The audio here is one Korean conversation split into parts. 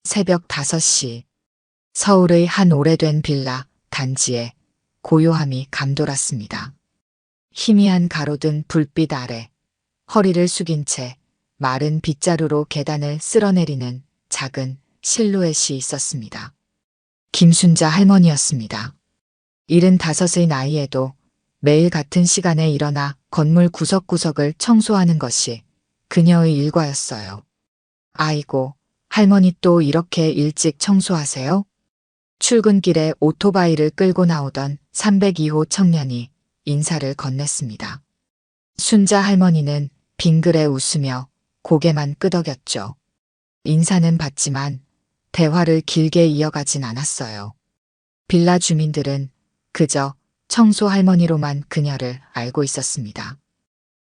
새벽 5시 서울의 한 오래된 빌라 단지에 고요함이 감돌았습니다. 희미한 가로등 불빛 아래 허리를 숙인 채 마른 빗자루로 계단을 쓸어내리는 작은 실루엣이 있었습니다. 김순자 할머니였습니다. 75의 나이에도 매일 같은 시간에 일어나 건물 구석구석을 청소하는 것이 그녀의 일과였어요. 아이고, 할머니 또 이렇게 일찍 청소하세요? 출근길에 오토바이를 끌고 나오던 302호 청년이 인사를 건넸습니다. 순자 할머니는 빙그레 웃으며 고개만 끄덕였죠. 인사는 받지만 대화를 길게 이어가진 않았어요. 빌라 주민들은 그저 청소 할머니로만 그녀를 알고 있었습니다.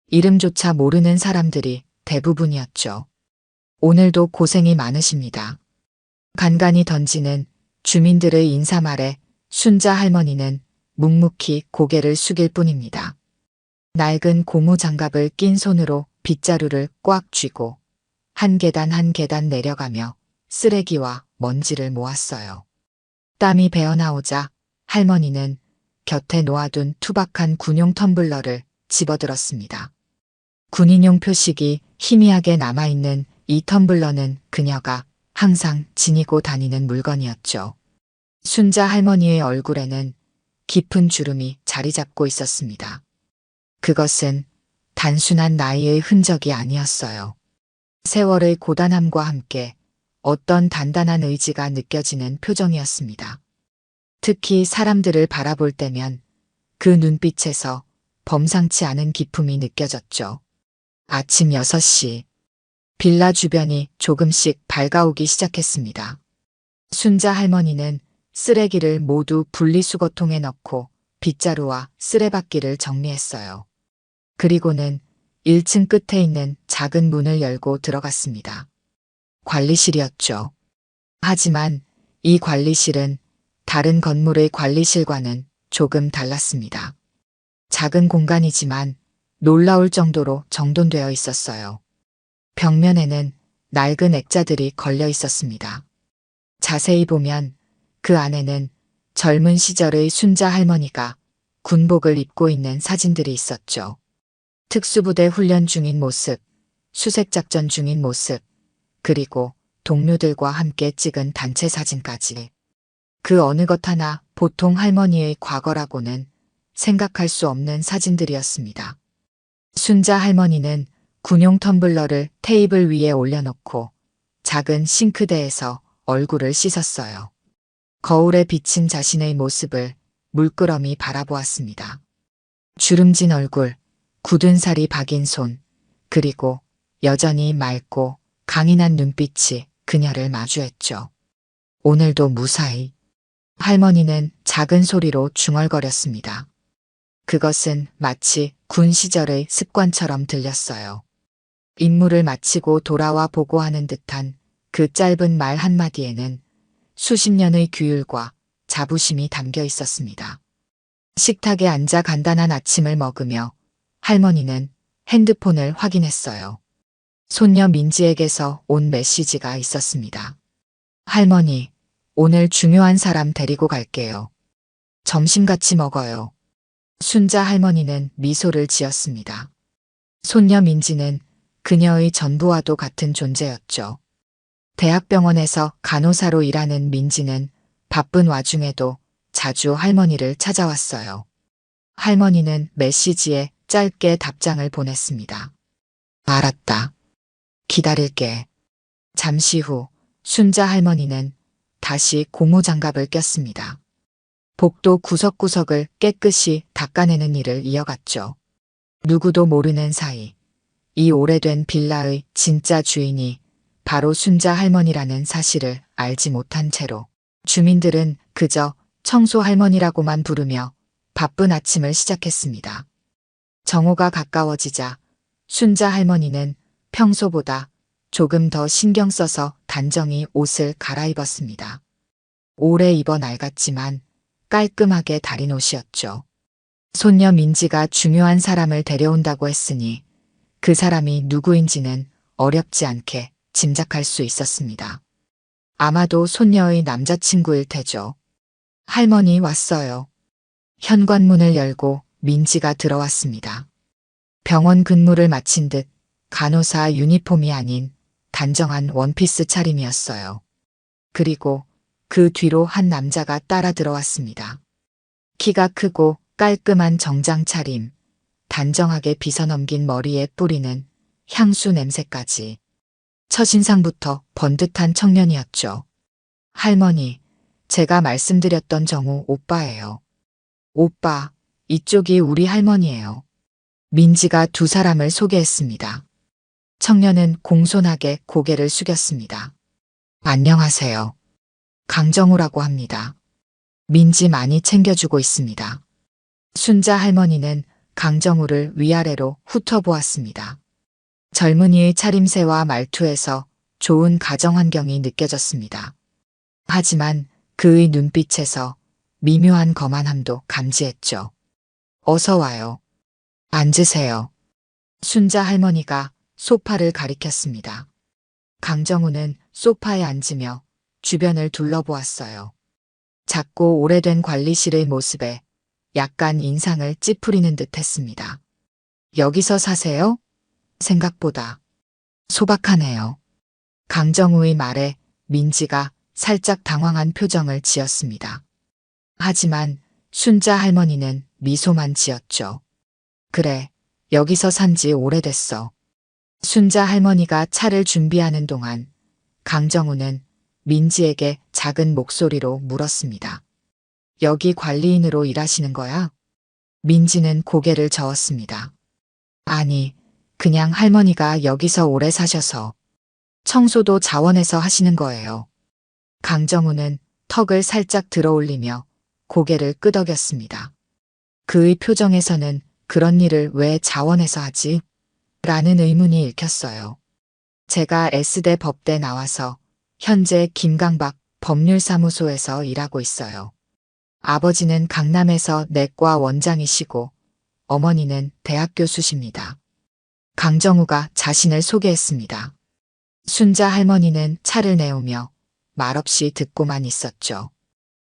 이름조차 모르는 사람들이 대부분이었죠. 오늘도 고생이 많으십니다. 간간히 던지는 주민들의 인사말에 순자 할머니는 묵묵히 고개를 숙일 뿐입니다. 낡은 고무 장갑을 낀 손으로 빗자루를 꽉 쥐고 한 계단 한 계단 내려가며 쓰레기와 먼지를 모았어요. 땀이 배어나오자 할머니는 곁에 놓아둔 투박한 군용 텀블러를 집어들었습니다. 군인용 표식이 희미하게 남아있는 이 텀블러는 그녀가 항상 지니고 다니는 물건이었죠. 순자 할머니의 얼굴에는 깊은 주름이 자리 잡고 있었습니다. 그것은 단순한 나이의 흔적이 아니었어요. 세월의 고단함과 함께 어떤 단단한 의지가 느껴지는 표정이었습니다. 특히 사람들을 바라볼 때면 그 눈빛에서 범상치 않은 기품이 느껴졌죠. 아침 6시 빌라 주변이 조금씩 밝아오기 시작했습니다. 순자 할머니는 쓰레기를 모두 분리수거통에 넣고 빗자루와 쓰레받기를 정리했어요. 그리고는 1층 끝에 있는 작은 문을 열고 들어갔습니다. 관리실이었죠. 하지만 이 관리실은 다른 건물의 관리실과는 조금 달랐습니다. 작은 공간이지만 놀라울 정도로 정돈되어 있었어요. 벽면에는 낡은 액자들이 걸려 있었습니다. 자세히 보면 그 안에는 젊은 시절의 순자 할머니가 군복을 입고 있는 사진들이 있었죠. 특수부대 훈련 중인 모습, 수색작전 중인 모습, 그리고 동료들과 함께 찍은 단체 사진까지. 그 어느 것 하나 보통 할머니의 과거라고는 생각할 수 없는 사진들이었습니다. 순자 할머니는 군용 텀블러를 테이블 위에 올려놓고 작은 싱크대에서 얼굴을 씻었어요. 거울에 비친 자신의 모습을 물끄러미 바라보았습니다. 주름진 얼굴, 굳은 살이 박인 손, 그리고 여전히 맑고 강인한 눈빛이 그녀를 마주했죠. 오늘도 무사히. 할머니는 작은 소리로 중얼거렸습니다. 그것은 마치 군 시절의 습관처럼 들렸어요. 임무를 마치고 돌아와 보고하는 듯한 그 짧은 말 한마디에는 수십 년의 규율과 자부심이 담겨 있었습니다. 식탁에 앉아 간단한 아침을 먹으며 할머니는 핸드폰을 확인했어요. 손녀 민지에게서 온 메시지가 있었습니다. 할머니, 오늘 중요한 사람 데리고 갈게요. 점심 같이 먹어요. 순자 할머니는 미소를 지었습니다. 손녀 민지는 그녀의 전부와도 같은 존재였죠. 대학병원에서 간호사로 일하는 민지는 바쁜 와중에도 자주 할머니를 찾아왔어요. 할머니는 메시지에 짧게 답장을 보냈습니다. 알았다. 기다릴게. 잠시 후 순자 할머니는 다시 고무장갑을 꼈습니다. 복도 구석구석을 깨끗이 닦아내는 일을 이어갔죠. 누구도 모르는 사이 이 오래된 빌라의 진짜 주인이 바로 순자 할머니라는 사실을 알지 못한 채로 주민들은 그저 청소 할머니라고만 부르며 바쁜 아침을 시작했습니다. 정오가 가까워지자 순자 할머니는 평소보다 조금 더 신경 써서 단정히 옷을 갈아입었습니다. 오래 입어 낡았지만 깔끔하게 다린 옷이었죠. 손녀 민지가 중요한 사람을 데려온다고 했으니 그 사람이 누구인지는 어렵지 않게 짐작할 수 있었습니다. 아마도 손녀의 남자친구일 테죠. 할머니 왔어요. 현관문을 열고 민지가 들어왔습니다. 병원 근무를 마친 듯 간호사 유니폼이 아닌 단정한 원피스 차림이었어요. 그리고 그 뒤로 한 남자가 따라 들어왔습니다. 키가 크고 깔끔한 정장 차림, 단정하게 빗어넘긴 머리에 뿌리는 향수 냄새까지. 첫인상부터 번듯한 청년이었죠. 할머니, 제가 말씀드렸던 정우 오빠예요. 오빠, 이쪽이 우리 할머니예요. 민지가 두 사람을 소개했습니다. 청년은 공손하게 고개를 숙였습니다. 안녕하세요. 강정우라고 합니다. 민지 많이 챙겨주고 있습니다. 순자 할머니는 강정우를 위아래로 훑어보았습니다. 젊은이의 차림새와 말투에서 좋은 가정 환경이 느껴졌습니다. 하지만 그의 눈빛에서 미묘한 거만함도 감지했죠. 어서 와요. 앉으세요. 순자 할머니가 소파를 가리켰습니다. 강정우는 소파에 앉으며 주변을 둘러보았어요. 작고 오래된 관리실의 모습에 약간 인상을 찌푸리는 듯 했습니다. 여기서 사세요? 생각보다 소박하네요. 강정우의 말에 민지가 살짝 당황한 표정을 지었습니다. 하지만 순자 할머니는 미소만 지었죠. 그래, 여기서 산지 오래됐어. 순자 할머니가 차를 준비하는 동안 강정우는 민지에게 작은 목소리로 물었습니다. 여기 관리인으로 일하시는 거야? 민지는 고개를 저었습니다. 아니, 그냥 할머니가 여기서 오래 사셔서 청소도 자원에서 하시는 거예요. 강정우는 턱을 살짝 들어올리며 고개를 끄덕였습니다. 그의 표정에서는 그런 일을 왜 자원에서 하지? 라는 의문이 읽혔어요. 제가 S대 법대 나와서 현재 김강박 법률사무소에서 일하고 있어요. 아버지는 강남에서 내과 원장이시고 어머니는 대학 교수십니다. 강정우가 자신을 소개했습니다. 순자 할머니는 차를 내오며 말없이 듣고만 있었죠.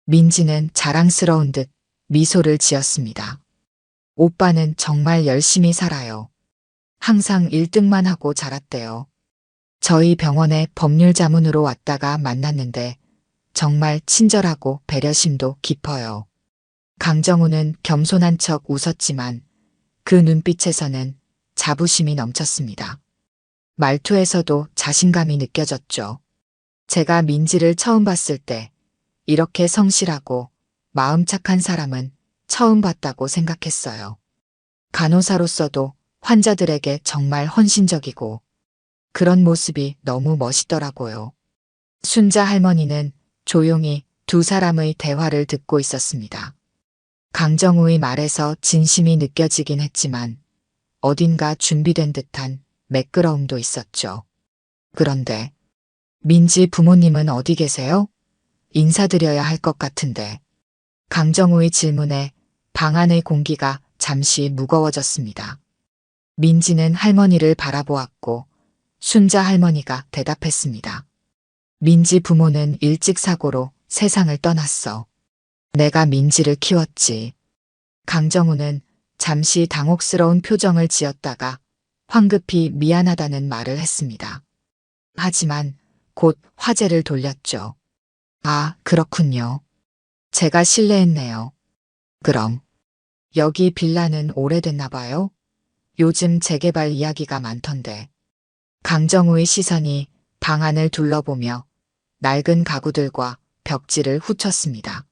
민지는 자랑스러운 듯 미소를 지었습니다. 오빠는 정말 열심히 살아요. 항상 1등만 하고 자랐대요. 저희 병원에 법률 자문으로 왔다가 만났는데 정말 친절하고 배려심도 깊어요. 강정우는 겸손한 척 웃었지만 그 눈빛에서는 자부심이 넘쳤습니다. 말투에서도 자신감이 느껴졌죠. 제가 민지를 처음 봤을 때 이렇게 성실하고 마음 착한 사람은 처음 봤다고 생각했어요. 간호사로서도 환자들에게 정말 헌신적이고 그런 모습이 너무 멋있더라고요. 순자 할머니는 조용히 두 사람의 대화를 듣고 있었습니다. 강정우의 말에서 진심이 느껴지긴 했지만 어딘가 준비된 듯한 매끄러움도 있었죠. 그런데 민지 부모님은 어디 계세요? 인사드려야 할 것 같은데. 강정우의 질문에 방 안의 공기가 잠시 무거워졌습니다. 민지는 할머니를 바라보았고 순자 할머니가 대답했습니다. 민지 부모는 일찍 사고로 세상을 떠났어. 내가 민지를 키웠지. 강정우는 잠시 당혹스러운 표정을 지었다가 황급히 미안하다는 말을 했습니다. 하지만 곧 화제를 돌렸죠. 아, 그렇군요. 제가 실례했네요. 그럼 여기 빌라는 오래됐나 봐요? 요즘 재개발 이야기가 많던데. 강정우의 시선이 방 안을 둘러보며 낡은 가구들과 벽지를 훑었습니다.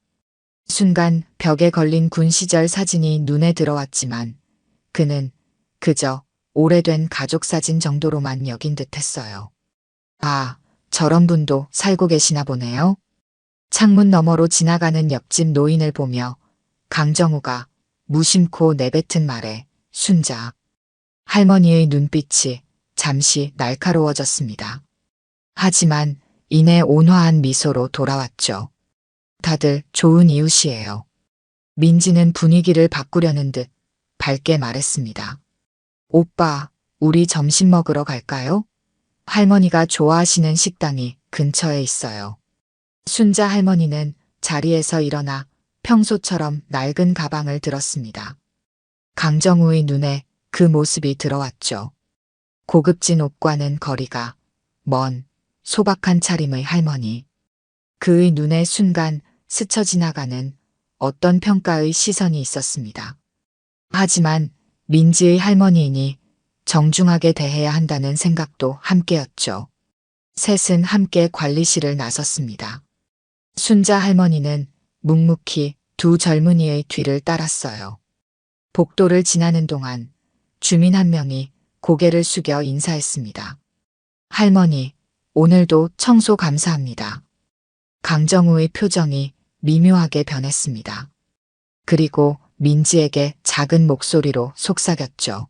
순간 벽에 걸린 군 시절 사진이 눈에 들어왔지만 그는 그저 오래된 가족 사진 정도로만 여긴 듯했어요. 아, 저런 분도 살고 계시나 보네요. 창문 너머로 지나가는 옆집 노인을 보며 강정우가 무심코 내뱉은 말에 순자 할머니의 눈빛이 잠시 날카로워졌습니다. 하지만 이내 온화한 미소로 돌아왔죠. 다들 좋은 이웃이에요. 민지는 분위기를 바꾸려는 듯 밝게 말했습니다. 오빠, 우리 점심 먹으러 갈까요? 할머니가 좋아하시는 식당이 근처에 있어요. 순자 할머니는 자리에서 일어나 평소처럼 낡은 가방을 들었습니다. 강정우의 눈에 그 모습이 들어왔죠. 고급진 옷과는 거리가 먼 소박한 차림의 할머니. 그의 눈에 순간 스쳐 지나가는 어떤 평가의 시선이 있었습니다. 하지만 민지의 할머니이니 정중하게 대해야 한다는 생각도 함께였죠. 셋은 함께 관리실을 나섰습니다. 순자 할머니는 묵묵히 두 젊은이의 뒤를 따랐어요. 복도를 지나는 동안 주민 한 명이 고개를 숙여 인사했습니다. 할머니, 오늘도 청소 감사합니다. 강정우의 표정이 미묘하게 변했습니다. 그리고 민지에게 작은 목소리로 속삭였죠.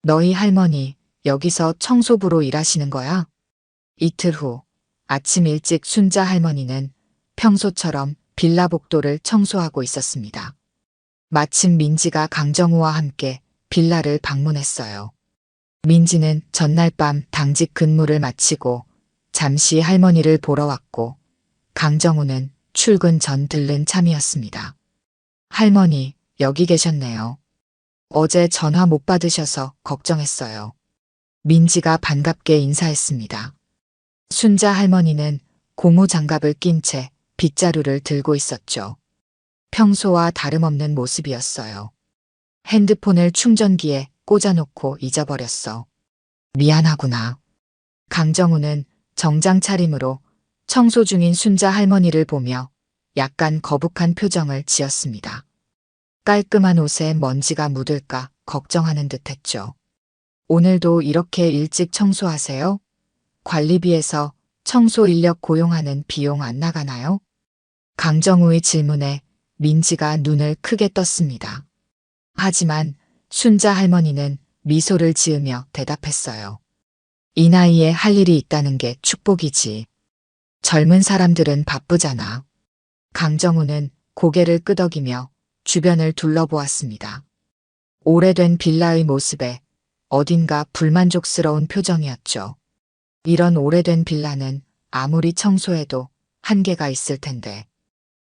너희 할머니 여기서 청소부로 일하시는 거야? 이틀 후 아침 일찍 순자 할머니는 평소처럼 빌라 복도를 청소하고 있었습니다. 마침 민지가 강정우와 함께 빌라를 방문했어요. 민지는 전날 밤 당직 근무를 마치고 잠시 할머니를 보러 왔고 강정우는 출근 전 들른 참이었습니다. 할머니, 여기 계셨네요. 어제 전화 못 받으셔서 걱정했어요. 민지가 반갑게 인사했습니다. 순자 할머니는 고무 장갑을 낀 채 빗자루를 들고 있었죠. 평소와 다름없는 모습이었어요. 핸드폰을 충전기에 꽂아놓고 잊어버렸어. 미안하구나. 강정우는 정장 차림으로 청소 중인 순자 할머니를 보며 약간 거북한 표정을 지었습니다. 깔끔한 옷에 먼지가 묻을까 걱정하는 듯 했죠. 오늘도 이렇게 일찍 청소하세요? 관리비에서 청소 인력 고용하는 비용 안 나가나요? 강정우의 질문에 민지가 눈을 크게 떴습니다. 하지만 순자 할머니는 미소를 지으며 대답했어요. 이 나이에 할 일이 있다는 게 축복이지. 젊은 사람들은 바쁘잖아. 강정우는 고개를 끄덕이며 주변을 둘러보았습니다. 오래된 빌라의 모습에 어딘가 불만족스러운 표정이었죠. 이런 오래된 빌라는 아무리 청소해도 한계가 있을 텐데.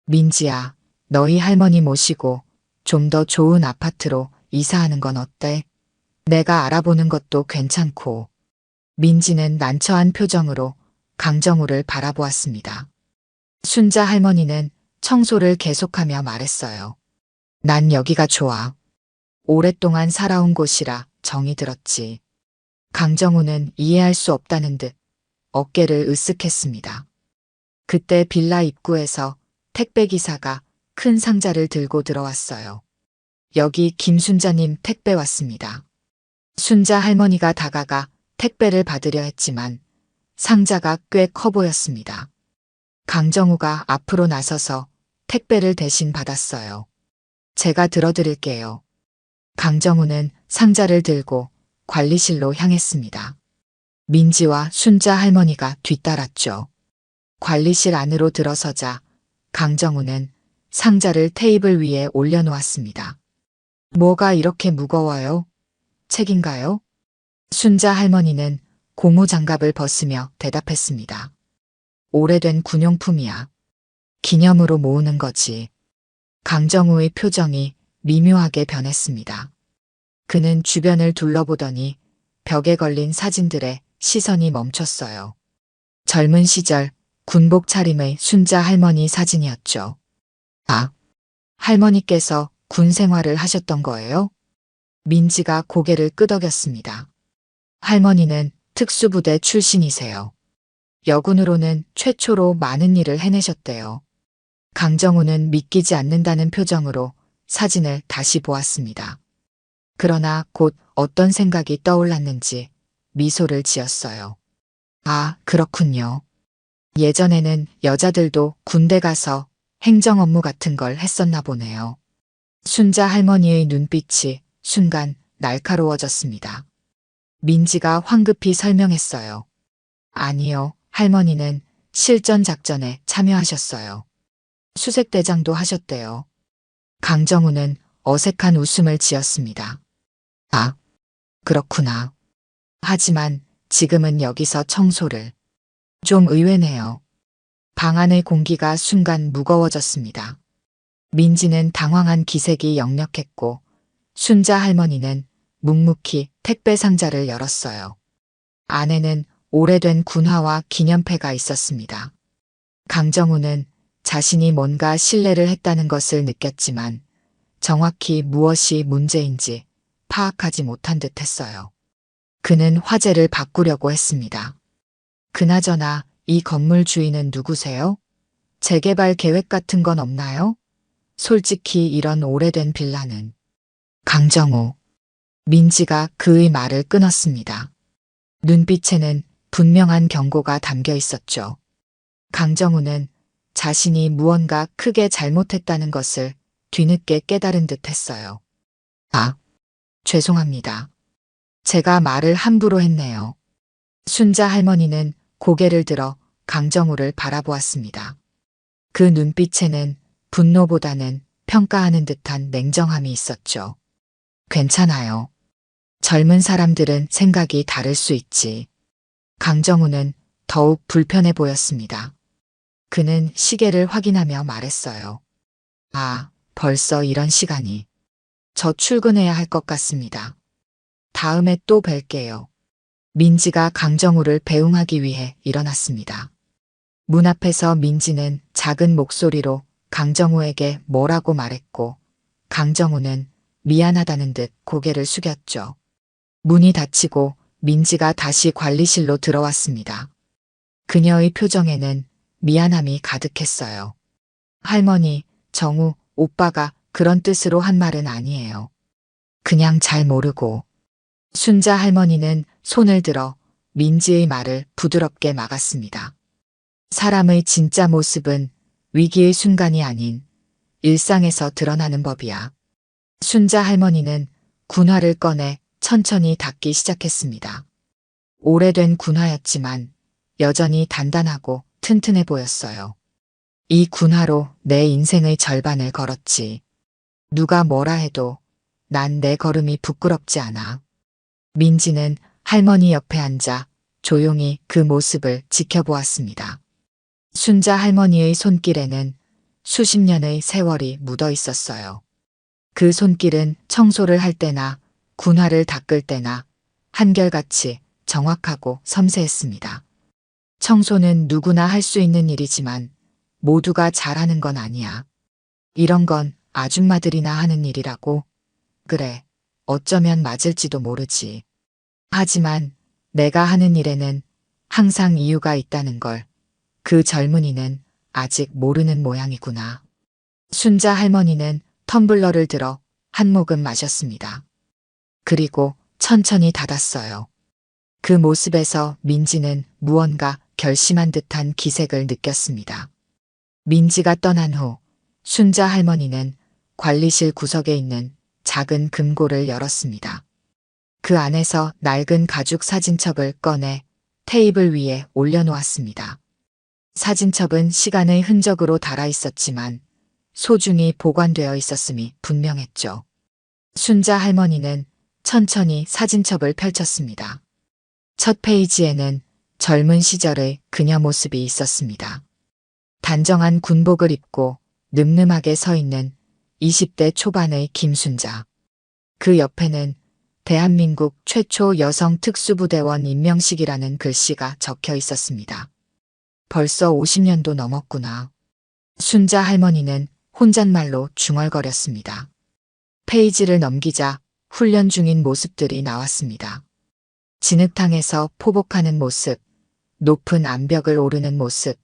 민지야, 너희 할머니 모시고 좀 더 좋은 아파트로 이사하는 건 어때? 내가 알아보는 것도 괜찮고. 민지는 난처한 표정으로 강정우를 바라보았습니다. 순자 할머니는 청소를 계속하며 말했어요. 난 여기가 좋아. 오랫동안 살아온 곳이라 정이 들었지. 강정우는 이해할 수 없다는 듯 어깨를 으쓱했습니다. 그때 빌라 입구에서 택배기사가 큰 상자를 들고 들어왔어요. 여기 김순자님 택배 왔습니다. 순자 할머니가 다가가 택배를 받으려 했지만 상자가 꽤 커 보였습니다. 강정우가 앞으로 나서서 택배를 대신 받았어요. 제가 들어드릴게요. 강정우는 상자를 들고 관리실로 향했습니다. 민지와 순자 할머니가 뒤따랐죠. 관리실 안으로 들어서자 강정우는 상자를 테이블 위에 올려놓았습니다. 뭐가 이렇게 무거워요? 책인가요? 순자 할머니는 고무 장갑을 벗으며 대답했습니다. 오래된 군용품이야. 기념으로 모으는 거지. 강정우의 표정이 미묘하게 변했습니다. 그는 주변을 둘러보더니 벽에 걸린 사진들에 시선이 멈췄어요. 젊은 시절 군복 차림의 순자 할머니 사진이었죠. 아, 할머니께서 군 생활을 하셨던 거예요? 민지가 고개를 끄덕였습니다. 할머니는 특수부대 출신이세요. 여군으로는 최초로 많은 일을 해내셨대요. 강정우는 믿기지 않는다는 표정으로 사진을 다시 보았습니다. 그러나 곧 어떤 생각이 떠올랐는지 미소를 지었어요. 아, 그렇군요. 예전에는 여자들도 군대 가서 행정 업무 같은 걸 했었나 보네요. 순자 할머니의 눈빛이 순간 날카로워졌습니다. 민지가 황급히 설명했어요. 아니요, 할머니는 실전 작전에 참여하셨어요. 수색대장도 하셨대요. 강정우는 어색한 웃음을 지었습니다. 아, 그렇구나. 하지만 지금은 여기서 청소를. 좀 의외네요. 방 안의 공기가 순간 무거워졌습니다. 민지는 당황한 기색이 역력했고 순자 할머니는 묵묵히 택배 상자를 열었어요. 안에는 오래된 군화와 기념패가 있었습니다. 강정우는 자신이 뭔가 실례를 했다는 것을 느꼈지만 정확히 무엇이 문제인지 파악하지 못한 듯 했어요. 그는 화제를 바꾸려고 했습니다. 그나저나 이 건물 주인은 누구세요? 재개발 계획 같은 건 없나요? 솔직히 이런 오래된 빌라는. 강정우. 민지가 그의 말을 끊었습니다. 눈빛에는 분명한 경고가 담겨 있었죠. 강정우는 자신이 무언가 크게 잘못했다는 것을 뒤늦게 깨달은 듯 했어요. 아, 죄송합니다. 제가 말을 함부로 했네요. 순자 할머니는 고개를 들어 강정우를 바라보았습니다. 그 눈빛에는 분노보다는 평가하는 듯한 냉정함이 있었죠. 괜찮아요. 젊은 사람들은 생각이 다를 수 있지. 강정우는 더욱 불편해 보였습니다. 그는 시계를 확인하며 말했어요. 아, 벌써 이런 시간이. 저 출근해야 할 것 같습니다. 다음에 또 뵐게요. 민지가 강정우를 배웅하기 위해 일어났습니다. 문 앞에서 민지는 작은 목소리로 강정우에게 뭐라고 말했고 강정우는 미안하다는 듯 고개를 숙였죠. 문이 닫히고 민지가 다시 관리실로 들어왔습니다. 그녀의 표정에는 미안함이 가득했어요. 할머니, 정우, 오빠가 그런 뜻으로 한 말은 아니에요. 그냥 잘 모르고. 순자 할머니는 손을 들어 민지의 말을 부드럽게 막았습니다. 사람의 진짜 모습은 위기의 순간이 아닌 일상에서 드러나는 법이야. 순자 할머니는 군화를 꺼내 천천히 닫기 시작했습니다. 오래된 군화였지만 여전히 단단하고 튼튼해 보였어요. 이 군화로 내 인생의 절반을 걸었지. 누가 뭐라 해도 난 내 걸음이 부끄럽지 않아. 민지는 할머니 옆에 앉아 조용히 그 모습을 지켜보았습니다. 순자 할머니의 손길에는 수십 년의 세월이 묻어 있었어요. 그 손길은 청소를 할 때나 군화를 닦을 때나 한결같이 정확하고 섬세했습니다. 청소는 누구나 할 수 있는 일이지만 모두가 잘하는 건 아니야. 이런 건 아줌마들이나 하는 일이라고. 그래, 어쩌면 맞을지도 모르지. 하지만 내가 하는 일에는 항상 이유가 있다는 걸 그 젊은이는 아직 모르는 모양이구나. 순자 할머니는 텀블러를 들어 한 모금 마셨습니다. 그리고 천천히 닫았어요. 그 모습에서 민지는 무언가 결심한 듯한 기색을 느꼈습니다. 민지가 떠난 후 순자 할머니는 관리실 구석에 있는 작은 금고를 열었습니다. 그 안에서 낡은 가죽 사진첩을 꺼내 테이블 위에 올려놓았습니다. 사진첩은 시간의 흔적으로 닳아 있었지만 소중히 보관되어 있었음이 분명했죠. 순자 할머니는 천천히 사진첩을 펼쳤습니다. 첫 페이지에는 젊은 시절의 그녀 모습이 있었습니다. 단정한 군복을 입고 늠름하게 서 있는 20대 초반의 김순자. 그 옆에는 대한민국 최초 여성 특수부대원 임명식이라는 글씨가 적혀 있었습니다. 벌써 50년도 넘었구나. 순자 할머니는 혼잣말로 중얼거렸습니다. 페이지를 넘기자 훈련 중인 모습들이 나왔습니다. 진흙탕에서 포복하는 모습, 높은 암벽을 오르는 모습,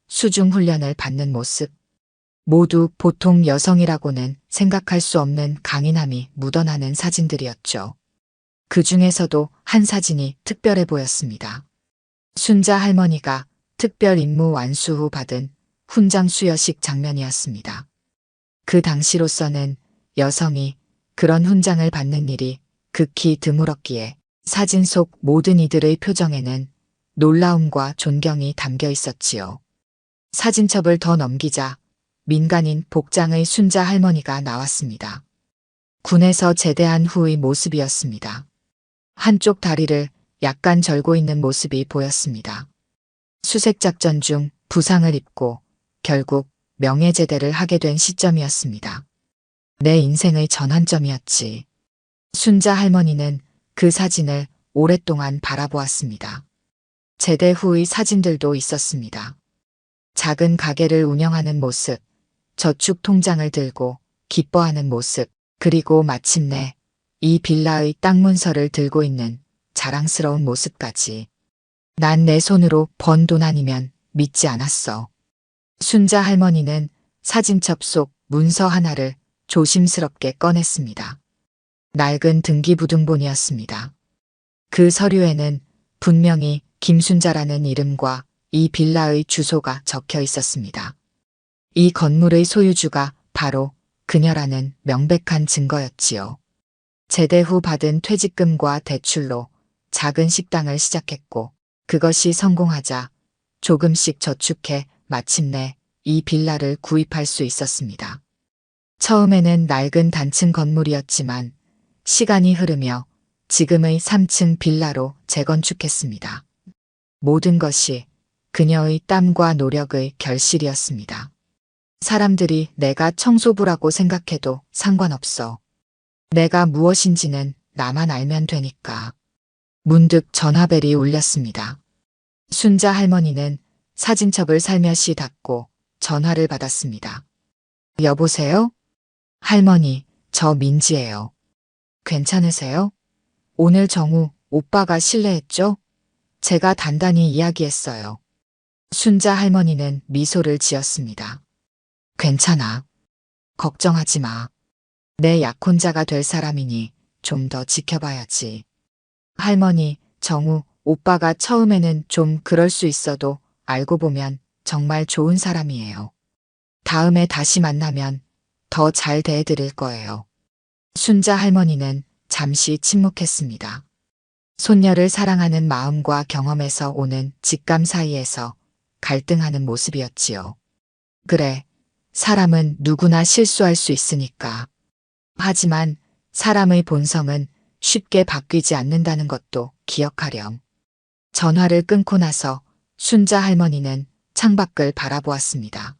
수중 훈련을 받는 모습. 모두 보통 여성이라고는 생각할 수 없는 강인함이 묻어나는 사진들이었죠. 그 중에서도 한 사진이 특별해 보였습니다. 순자 할머니가 특별 임무 완수 후 받은 훈장 수여식 장면이었습니다. 그 당시로서는 여성이 그런 훈장을 받는 일이 극히 드물었기에 사진 속 모든 이들의 표정에는 놀라움과 존경이 담겨 있었지요. 사진첩을 더 넘기자 민간인 복장의 순자 할머니가 나왔습니다. 군에서 제대한 후의 모습이었습니다. 한쪽 다리를 약간 절고 있는 모습이 보였습니다. 수색작전 중 부상을 입고 결국 명예제대를 하게 된 시점이었습니다. 내 인생의 전환점이었지. 순자 할머니는 그 사진을 오랫동안 바라보았습니다. 제대 후의 사진들도 있었습니다. 작은 가게를 운영하는 모습, 저축 통장을 들고 기뻐하는 모습, 그리고 마침내 이 빌라의 땅 문서를 들고 있는 자랑스러운 모습까지. 난 내 손으로 번 돈 아니면 믿지 않았어. 순자 할머니는 사진첩 속 문서 하나를 조심스럽게 꺼냈습니다. 낡은 등기부등본이었습니다. 그 서류에는 분명히 김순자라는 이름과 이 빌라의 주소가 적혀 있었습니다. 이 건물의 소유주가 바로 그녀라는 명백한 증거였지요. 제대 후 받은 퇴직금과 대출로 작은 식당을 시작했고 그것이 성공하자 조금씩 저축해 마침내 이 빌라를 구입할 수 있었습니다. 처음에는 낡은 단층 건물이었지만 시간이 흐르며 지금의 3층 빌라로 재건축했습니다. 모든 것이 그녀의 땀과 노력의 결실이었습니다. 사람들이 내가 청소부라고 생각해도 상관없어. 내가 무엇인지는 나만 알면 되니까. 문득 전화벨이 울렸습니다. 순자 할머니는 사진첩을 살며시 닫고 전화를 받았습니다. 여보세요? 할머니, 저 민지예요. 괜찮으세요? 오늘 정우 오빠가 실례했죠? 제가 단단히 이야기했어요. 순자 할머니는 미소를 지었습니다. 괜찮아. 걱정하지 마. 내 약혼자가 될 사람이니 좀 더 지켜봐야지. 할머니, 정우 오빠가 처음에는 좀 그럴 수 있어도 알고 보면 정말 좋은 사람이에요. 다음에 다시 만나면 더 잘 대해드릴 거예요. 순자 할머니는 잠시 침묵했습니다. 손녀를 사랑하는 마음과 경험에서 오는 직감 사이에서 갈등하는 모습이었지요. 그래, 사람은 누구나 실수할 수 있으니까. 하지만 사람의 본성은 쉽게 바뀌지 않는다는 것도 기억하렴. 전화를 끊고 나서 순자 할머니는 창밖을 바라보았습니다.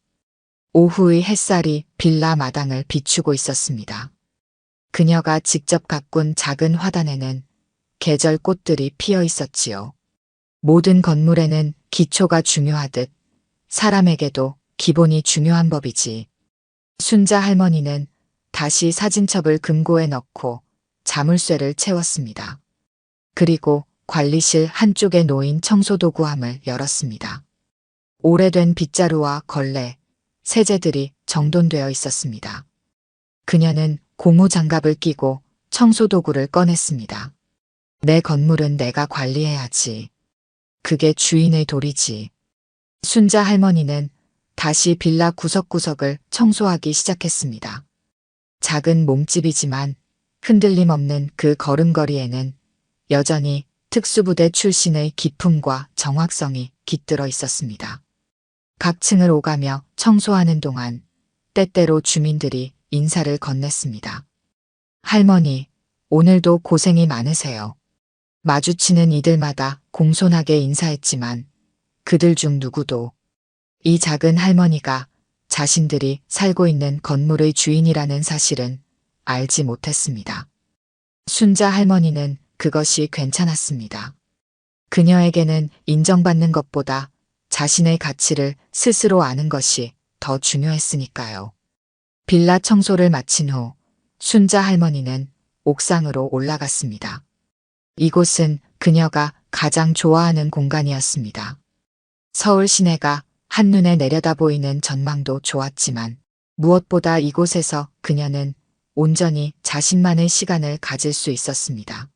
오후의 햇살이 빌라 마당을 비추고 있었습니다. 그녀가 직접 가꾼 작은 화단에는 계절 꽃들이 피어 있었지요. 모든 건물에는 기초가 중요하듯 사람에게도 기본이 중요한 법이지. 순자 할머니는 다시 사진첩을 금고에 넣고 자물쇠를 채웠습니다. 그리고 관리실 한쪽에 놓인 청소도구함을 열었습니다. 오래된 빗자루와 걸레, 세제들이 정돈되어 있었습니다. 그녀는 고무장갑을 끼고 청소도구를 꺼냈습니다. 내 건물은 내가 관리해야지. 그게 주인의 도리지. 순자 할머니는 다시 빌라 구석구석을 청소하기 시작했습니다. 작은 몸집이지만 흔들림 없는 그 걸음걸이에는 여전히 특수부대 출신의 기품과 정확성이 깃들어 있었습니다. 각 층을 오가며 청소하는 동안 때때로 주민들이 인사를 건넸습니다. 할머니, 오늘도 고생이 많으세요. 마주치는 이들마다 공손하게 인사했지만 그들 중 누구도 이 작은 할머니가 자신들이 살고 있는 건물의 주인이라는 사실은 알지 못했습니다. 순자 할머니는 그것이 괜찮았습니다. 그녀에게는 인정받는 것보다 자신의 가치를 스스로 아는 것이 더 중요했으니까요. 빌라 청소를 마친 후 순자 할머니는 옥상으로 올라갔습니다. 이곳은 그녀가 가장 좋아하는 공간이었습니다. 서울 시내가 한눈에 내려다 보이는 전망도 좋았지만 무엇보다 이곳에서 그녀는 온전히 자신만의 시간을 가질 수 있었습니다.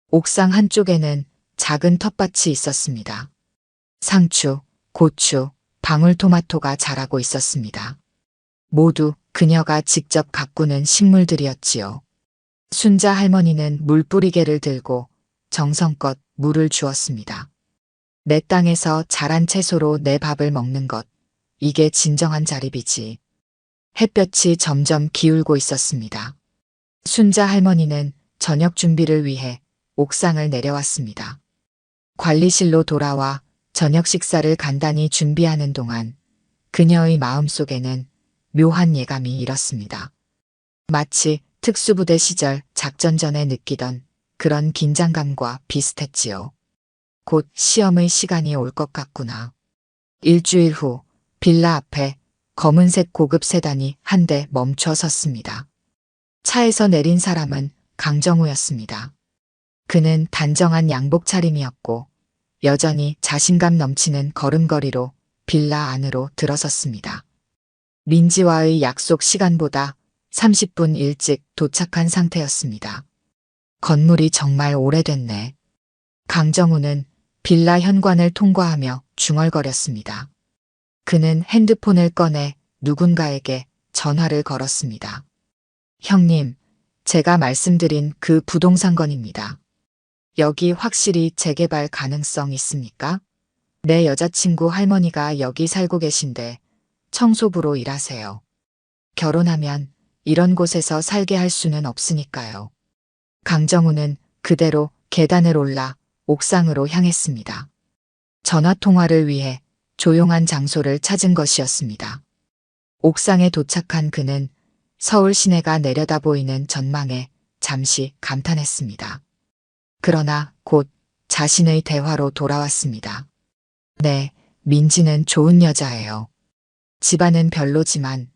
옥상 한쪽에는 작은 텃밭이 있었습니다. 상추, 고추, 방울토마토가 자라고 있었습니다. 모두 그녀가 직접 가꾸는 식물들이었지요. 순자 할머니는 물뿌리개를 들고 정성껏 물을 주었습니다. 내 땅에서 자란 채소로 내 밥을 먹는 것, 이게 진정한 자립이지. 햇볕이 점점 기울고 있었습니다. 순자 할머니는 저녁 준비를 위해 옥상을 내려왔습니다. 관리실로 돌아와 저녁 식사를 간단히 준비하는 동안 그녀의 마음속에는 묘한 예감이 일었습니다. 마치 특수부대 시절 작전 전에 느끼던 그런 긴장감과 비슷했지요. 곧 시험의 시간이 올 것 같구나. 일주일 후 빌라 앞에 검은색 고급 세단이 한 대 멈춰 섰습니다. 차에서 내린 사람은 강정우였습니다. 그는 단정한 양복 차림이었고 여전히 자신감 넘치는 걸음걸이로 빌라 안으로 들어섰습니다. 민지와의 약속 시간보다 30분 일찍 도착한 상태였습니다. 건물이 정말 오래됐네. 강정우는 빌라 현관을 통과하며 중얼거렸습니다. 그는 핸드폰을 꺼내 누군가에게 전화를 걸었습니다. 형님, 제가 말씀드린 그 부동산 건입니다. 여기 확실히 재개발 가능성 있습니까? 내 여자친구 할머니가 여기 살고 계신데 청소부로 일하세요. 결혼하면 이런 곳에서 살게 할 수는 없으니까요. 강정우는 그대로 계단을 올라 옥상으로 향했습니다. 전화통화를 위해 조용한 장소를 찾은 것이었습니다. 옥상에 도착한 그는 서울 시내가 내려다 보이는 전망에 잠시 감탄했습니다. 그러나 곧 자신의 대화로 돌아왔습니다. 네, 민지는 좋은 여자예요. 집안은 별로지만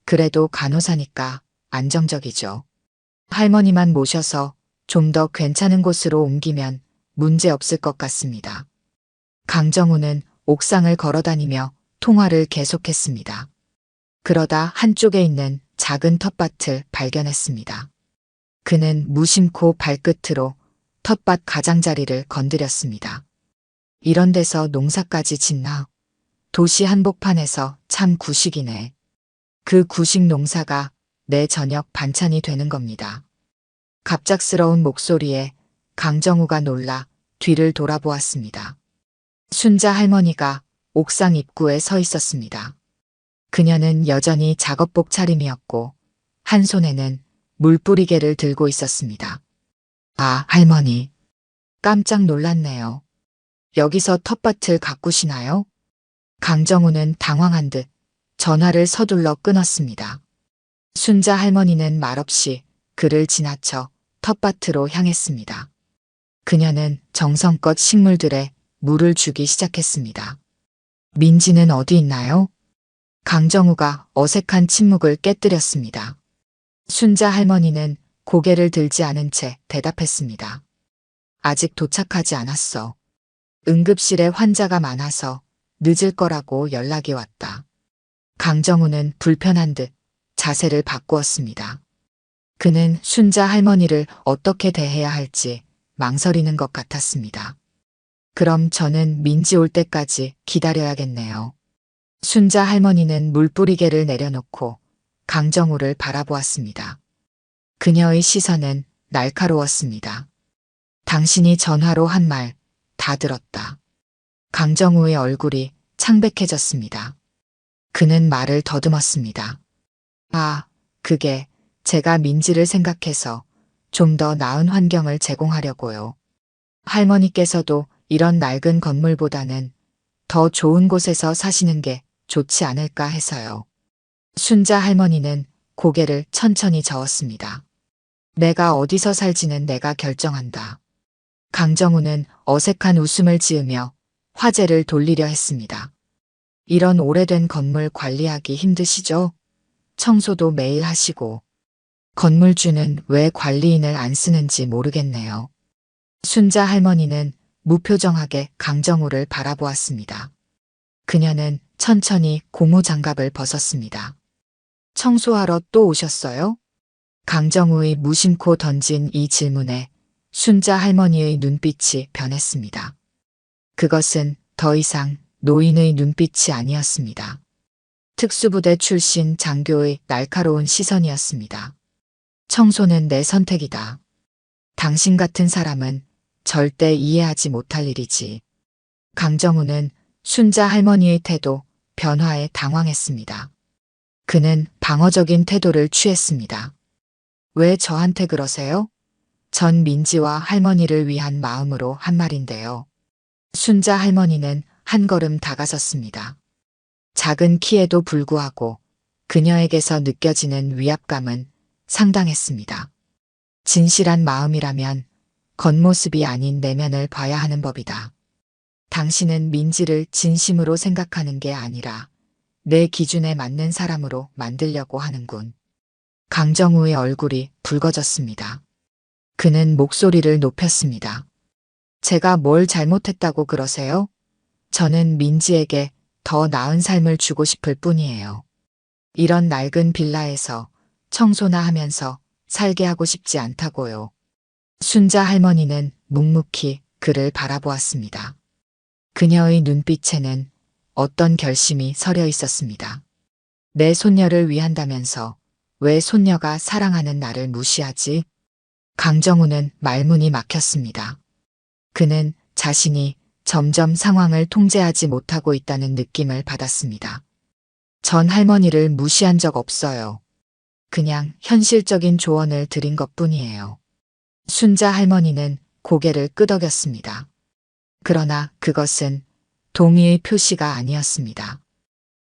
그래도 간호사니까 안정적이죠. 할머니만 모셔서 좀 더 괜찮은 곳으로 옮기면 문제 없을 것 같습니다. 강정우는 옥상을 걸어다니며 통화를 계속했습니다. 그러다 한쪽에 있는 작은 텃밭을 발견했습니다. 그는 무심코 발끝으로 텃밭 가장자리를 건드렸습니다. 이런 데서 농사까지 짓나? 도시 한복판에서 참 구식이네. 그 구식 농사가 내 저녁 반찬이 되는 겁니다. 갑작스러운 목소리에 강정우가 놀라 뒤를 돌아보았습니다. 순자 할머니가 옥상 입구에 서 있었습니다. 그녀는 여전히 작업복 차림이었고 한 손에는 물뿌리개를 들고 있었습니다. 아, 할머니. 깜짝 놀랐네요. 여기서 텃밭을 가꾸시나요? 강정우는 당황한 듯 전화를 서둘러 끊었습니다. 순자 할머니는 말없이 그를 지나쳐 텃밭으로 향했습니다. 그녀는 정성껏 식물들에 물을 주기 시작했습니다. 민지는 어디 있나요? 강정우가 어색한 침묵을 깨뜨렸습니다. 순자 할머니는 고개를 들지 않은 채 대답했습니다. 아직 도착하지 않았어. 응급실에 환자가 많아서 늦을 거라고 연락이 왔다. 강정우는 불편한 듯 자세를 바꾸었습니다. 그는 순자 할머니를 어떻게 대해야 할지 망설이는 것 같았습니다. 그럼 저는 민지 올 때까지 기다려야겠네요. 순자 할머니는 물뿌리개를 내려놓고 강정우를 바라보았습니다. 그녀의 시선은 날카로웠습니다. 당신이 전화로 한 말 다 들었다. 강정우의 얼굴이 창백해졌습니다. 그는 말을 더듬었습니다. 아, 그게 제가 민지를 생각해서 좀 더 나은 환경을 제공하려고요. 할머니께서도 이런 낡은 건물보다는 더 좋은 곳에서 사시는 게 좋지 않을까 해서요. 순자 할머니는 고개를 천천히 저었습니다. 내가 어디서 살지는 내가 결정한다. 강정우는 어색한 웃음을 지으며 화제를 돌리려 했습니다. 이런 오래된 건물 관리하기 힘드시죠? 청소도 매일 하시고. 건물주는 왜 관리인을 안 쓰는지 모르겠네요. 순자 할머니는 무표정하게 강정우를 바라보았습니다. 그녀는 천천히 고무장갑을 벗었습니다. 청소하러 또 오셨어요? 강정우의 무심코 던진 이 질문에 순자 할머니의 눈빛이 변했습니다. 그것은 더 이상 노인의 눈빛이 아니었습니다. 특수부대 출신 장교의 날카로운 시선이었습니다. 청소는 내 선택이다. 당신 같은 사람은 절대 이해하지 못할 일이지. 강정우는 순자 할머니의 태도, 변화에 당황했습니다. 그는 방어적인 태도를 취했습니다. 왜 저한테 그러세요? 전 민지와 할머니를 위한 마음으로 한 말인데요. 순자 할머니는 한 걸음 다가섰습니다. 작은 키에도 불구하고 그녀에게서 느껴지는 위압감은 상당했습니다. 진실한 마음이라면 겉모습이 아닌 내면을 봐야 하는 법이다. 당신은 민지를 진심으로 생각하는 게 아니라 내 기준에 맞는 사람으로 만들려고 하는군. 강정우의 얼굴이 붉어졌습니다. 그는 목소리를 높였습니다. 제가 뭘 잘못했다고 그러세요? 저는 민지에게 더 나은 삶을 주고 싶을 뿐이에요. 이런 낡은 빌라에서 청소나 하면서 살게 하고 싶지 않다고요. 순자 할머니는 묵묵히 그를 바라보았습니다. 그녀의 눈빛에는 어떤 결심이 서려 있었습니다. 내 손녀를 위한다면서 왜 손녀가 사랑하는 나를 무시하지? 강정우는 말문이 막혔습니다. 그는 자신이 점점 상황을 통제하지 못하고 있다는 느낌을 받았습니다. 전 할머니를 무시한 적 없어요. 그냥 현실적인 조언을 드린 것뿐이에요. 순자 할머니는 고개를 끄덕였습니다. 그러나 그것은 동의의 표시가 아니었습니다.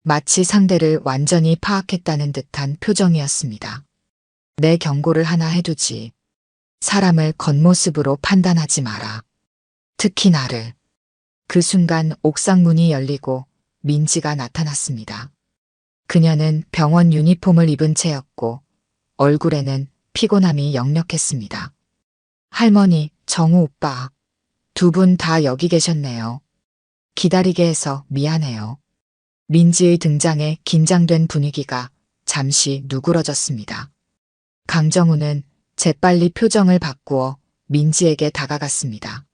마치 상대를 완전히 파악했다는 듯한 표정이었습니다. 내 경고를 하나 해두지. 사람을 겉모습으로 판단하지 마라. 특히 나를. 그 순간 옥상 문이 열리고 민지가 나타났습니다. 그녀는 병원 유니폼을 입은 채였고 얼굴에는 피곤함이 역력했습니다. 할머니, 정우 오빠. 두 분 다 여기 계셨네요. 기다리게 해서 미안해요. 민지의 등장에 긴장된 분위기가 잠시 누그러졌습니다. 강정우는 재빨리 표정을 바꾸어 민지에게 다가갔습니다.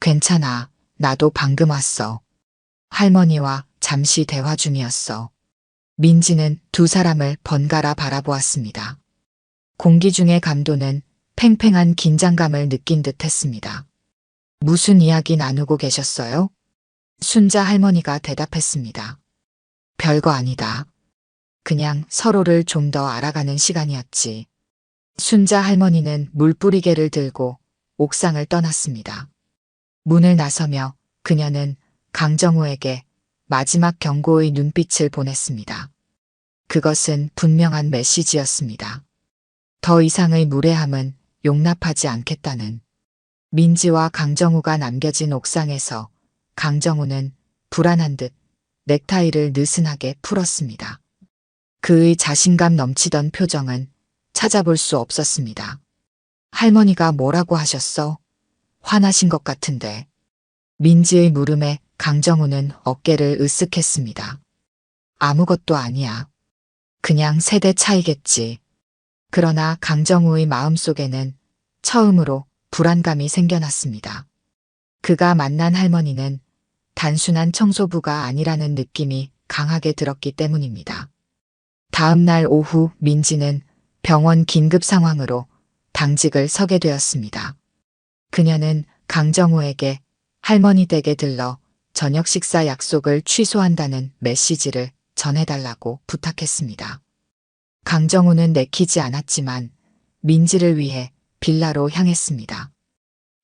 괜찮아. 나도 방금 왔어. 할머니와 잠시 대화 중이었어. 민지는 두 사람을 번갈아 바라보았습니다. 공기 중의 감도는 팽팽한 긴장감을 느낀 듯 했습니다. 무슨 이야기 나누고 계셨어요? 순자 할머니가 대답했습니다. 별거 아니다. 그냥 서로를 좀 더 알아가는 시간이었지. 순자 할머니는 물뿌리개를 들고 옥상을 떠났습니다. 문을 나서며 그녀는 강정우에게 마지막 경고의 눈빛을 보냈습니다. 그것은 분명한 메시지였습니다. 더 이상의 무례함은 용납하지 않겠다는. 민지와 강정우가 남겨진 옥상에서 강정우는 불안한 듯 넥타이를 느슨하게 풀었습니다. 그의 자신감 넘치던 표정은 찾아볼 수 없었습니다. 할머니가 뭐라고 하셨어? 화나신 것 같은데. 민지의 물음에 강정우는 어깨를 으쓱했습니다. 아무것도 아니야. 그냥 세대 차이겠지. 그러나 강정우의 마음속에는 처음으로 불안감이 생겨났습니다. 그가 만난 할머니는 단순한 청소부가 아니라는 느낌이 강하게 들었기 때문입니다. 다음 날 오후 민지는 병원 긴급 상황으로 당직을 서게 되었습니다. 그녀는 강정우에게 할머니 댁에 들러 저녁 식사 약속을 취소한다는 메시지를 전해달라고 부탁했습니다. 강정우는 내키지 않았지만 민지를 위해 빌라로 향했습니다.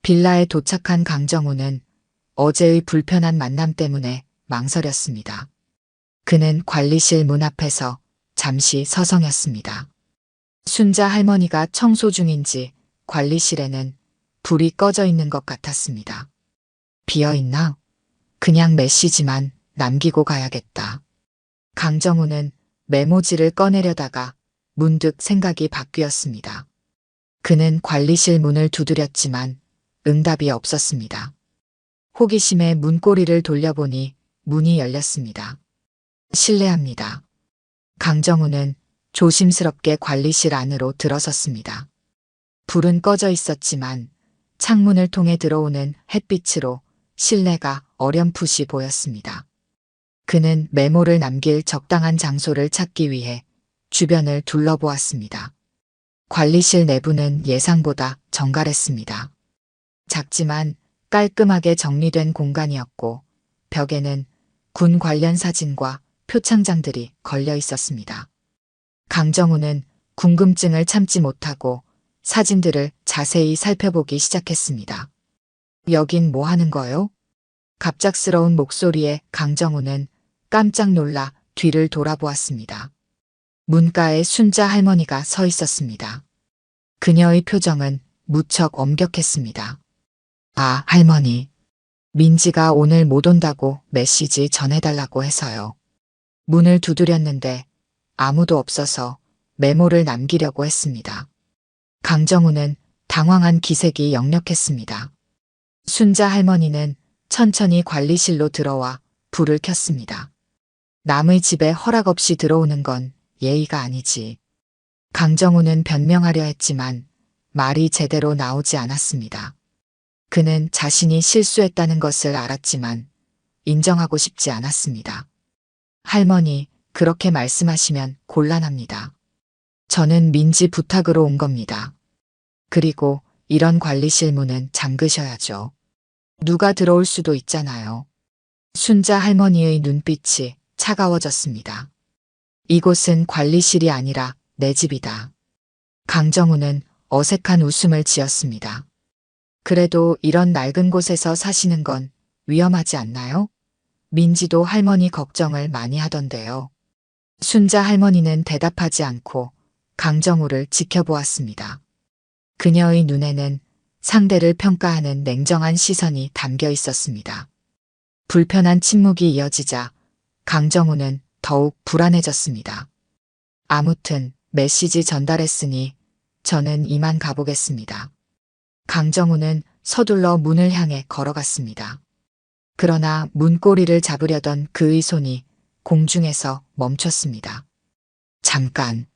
빌라에 도착한 강정우는 어제의 불편한 만남 때문에 망설였습니다. 그는 관리실 문 앞에서 잠시 서성였습니다. 순자 할머니가 청소 중인지 관리실에는 불이 꺼져 있는 것 같았습니다. 비어있나? 그냥 메시지만 남기고 가야겠다. 강정우는 메모지를 꺼내려다가 문득 생각이 바뀌었습니다. 그는 관리실 문을 두드렸지만 응답이 없었습니다. 호기심에 문고리를 돌려보니 문이 열렸습니다. 실례합니다. 강정우는 조심스럽게 관리실 안으로 들어섰습니다. 불은 꺼져 있었지만 창문을 통해 들어오는 햇빛으로 실내가 어렴풋이 보였습니다. 그는 메모를 남길 적당한 장소를 찾기 위해 주변을 둘러보았습니다. 관리실 내부는 예상보다 정갈했습니다. 작지만 깔끔하게 정리된 공간이었고 벽에는 군 관련 사진과 표창장들이 걸려 있었습니다. 강정우는 궁금증을 참지 못하고 사진들을 자세히 살펴보기 시작했습니다. 여긴 뭐 하는 거요? 갑작스러운 목소리에 강정우는 깜짝 놀라 뒤를 돌아보았습니다. 문가에 순자 할머니가 서 있었습니다. 그녀의 표정은 무척 엄격했습니다. 아, 할머니. 민지가 오늘 못 온다고 메시지 전해달라고 해서요. 문을 두드렸는데 아무도 없어서 메모를 남기려고 했습니다. 강정우는 당황한 기색이 역력했습니다. 순자 할머니는 천천히 관리실로 들어와 불을 켰습니다. 남의 집에 허락 없이 들어오는 건 예의가 아니지. 강정우는 변명하려 했지만 말이 제대로 나오지 않았습니다. 그는 자신이 실수했다는 것을 알았지만 인정하고 싶지 않았습니다. 할머니, 그렇게 말씀하시면 곤란합니다. 저는 민지 부탁으로 온 겁니다. 그리고 이런 관리실 문은 잠그셔야죠. 누가 들어올 수도 있잖아요. 순자 할머니의 눈빛이 차가워졌습니다. 이곳은 관리실이 아니라 내 집이다. 강정우는 어색한 웃음을 지었습니다. 그래도 이런 낡은 곳에서 사시는 건 위험하지 않나요? 민지도 할머니 걱정을 많이 하던데요. 순자 할머니는 대답하지 않고 강정우를 지켜보았습니다. 그녀의 눈에는 상대를 평가하는 냉정한 시선이 담겨 있었습니다. 불편한 침묵이 이어지자 강정우는 더욱 불안해졌습니다. 아무튼 메시지 전달했으니 저는 이만 가보겠습니다. 강정우는 서둘러 문을 향해 걸어갔습니다. 그러나 문고리를 잡으려던 그의 손이 공중에서 멈췄습니다. 잠깐.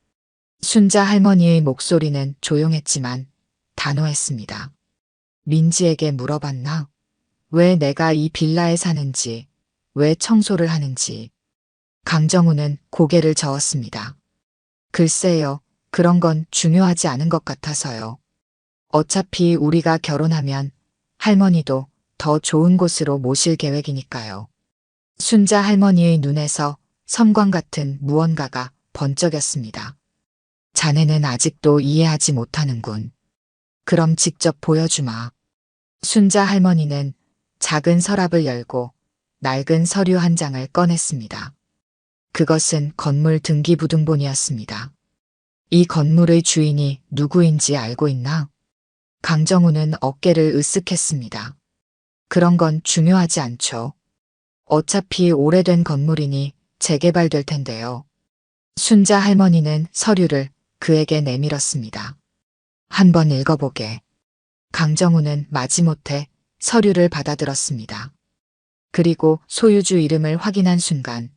순자 할머니의 목소리는 조용했지만 단호했습니다. 민지에게 물어봤나? 왜 내가 이 빌라에 사는지, 왜 청소를 하는지. 강정우는 고개를 저었습니다. 글쎄요, 그런 건 중요하지 않은 것 같아서요. 어차피 우리가 결혼하면 할머니도 더 좋은 곳으로 모실 계획이니까요. 순자 할머니의 눈에서 섬광 같은 무언가가 번쩍였습니다. 자네는 아직도 이해하지 못하는군. 그럼 직접 보여주마. 순자 할머니는 작은 서랍을 열고 낡은 서류 한 장을 꺼냈습니다. 그것은 건물 등기부등본이었습니다. 이 건물의 주인이 누구인지 알고 있나? 강정우는 어깨를 으쓱했습니다. 그런 건 중요하지 않죠. 어차피 오래된 건물이니 재개발될 텐데요. 순자 할머니는 서류를 그에게 내밀었습니다. 한번 읽어보게. 강정우는 마지못해 서류를 받아들었습니다. 그리고 소유주 이름을 확인한 순간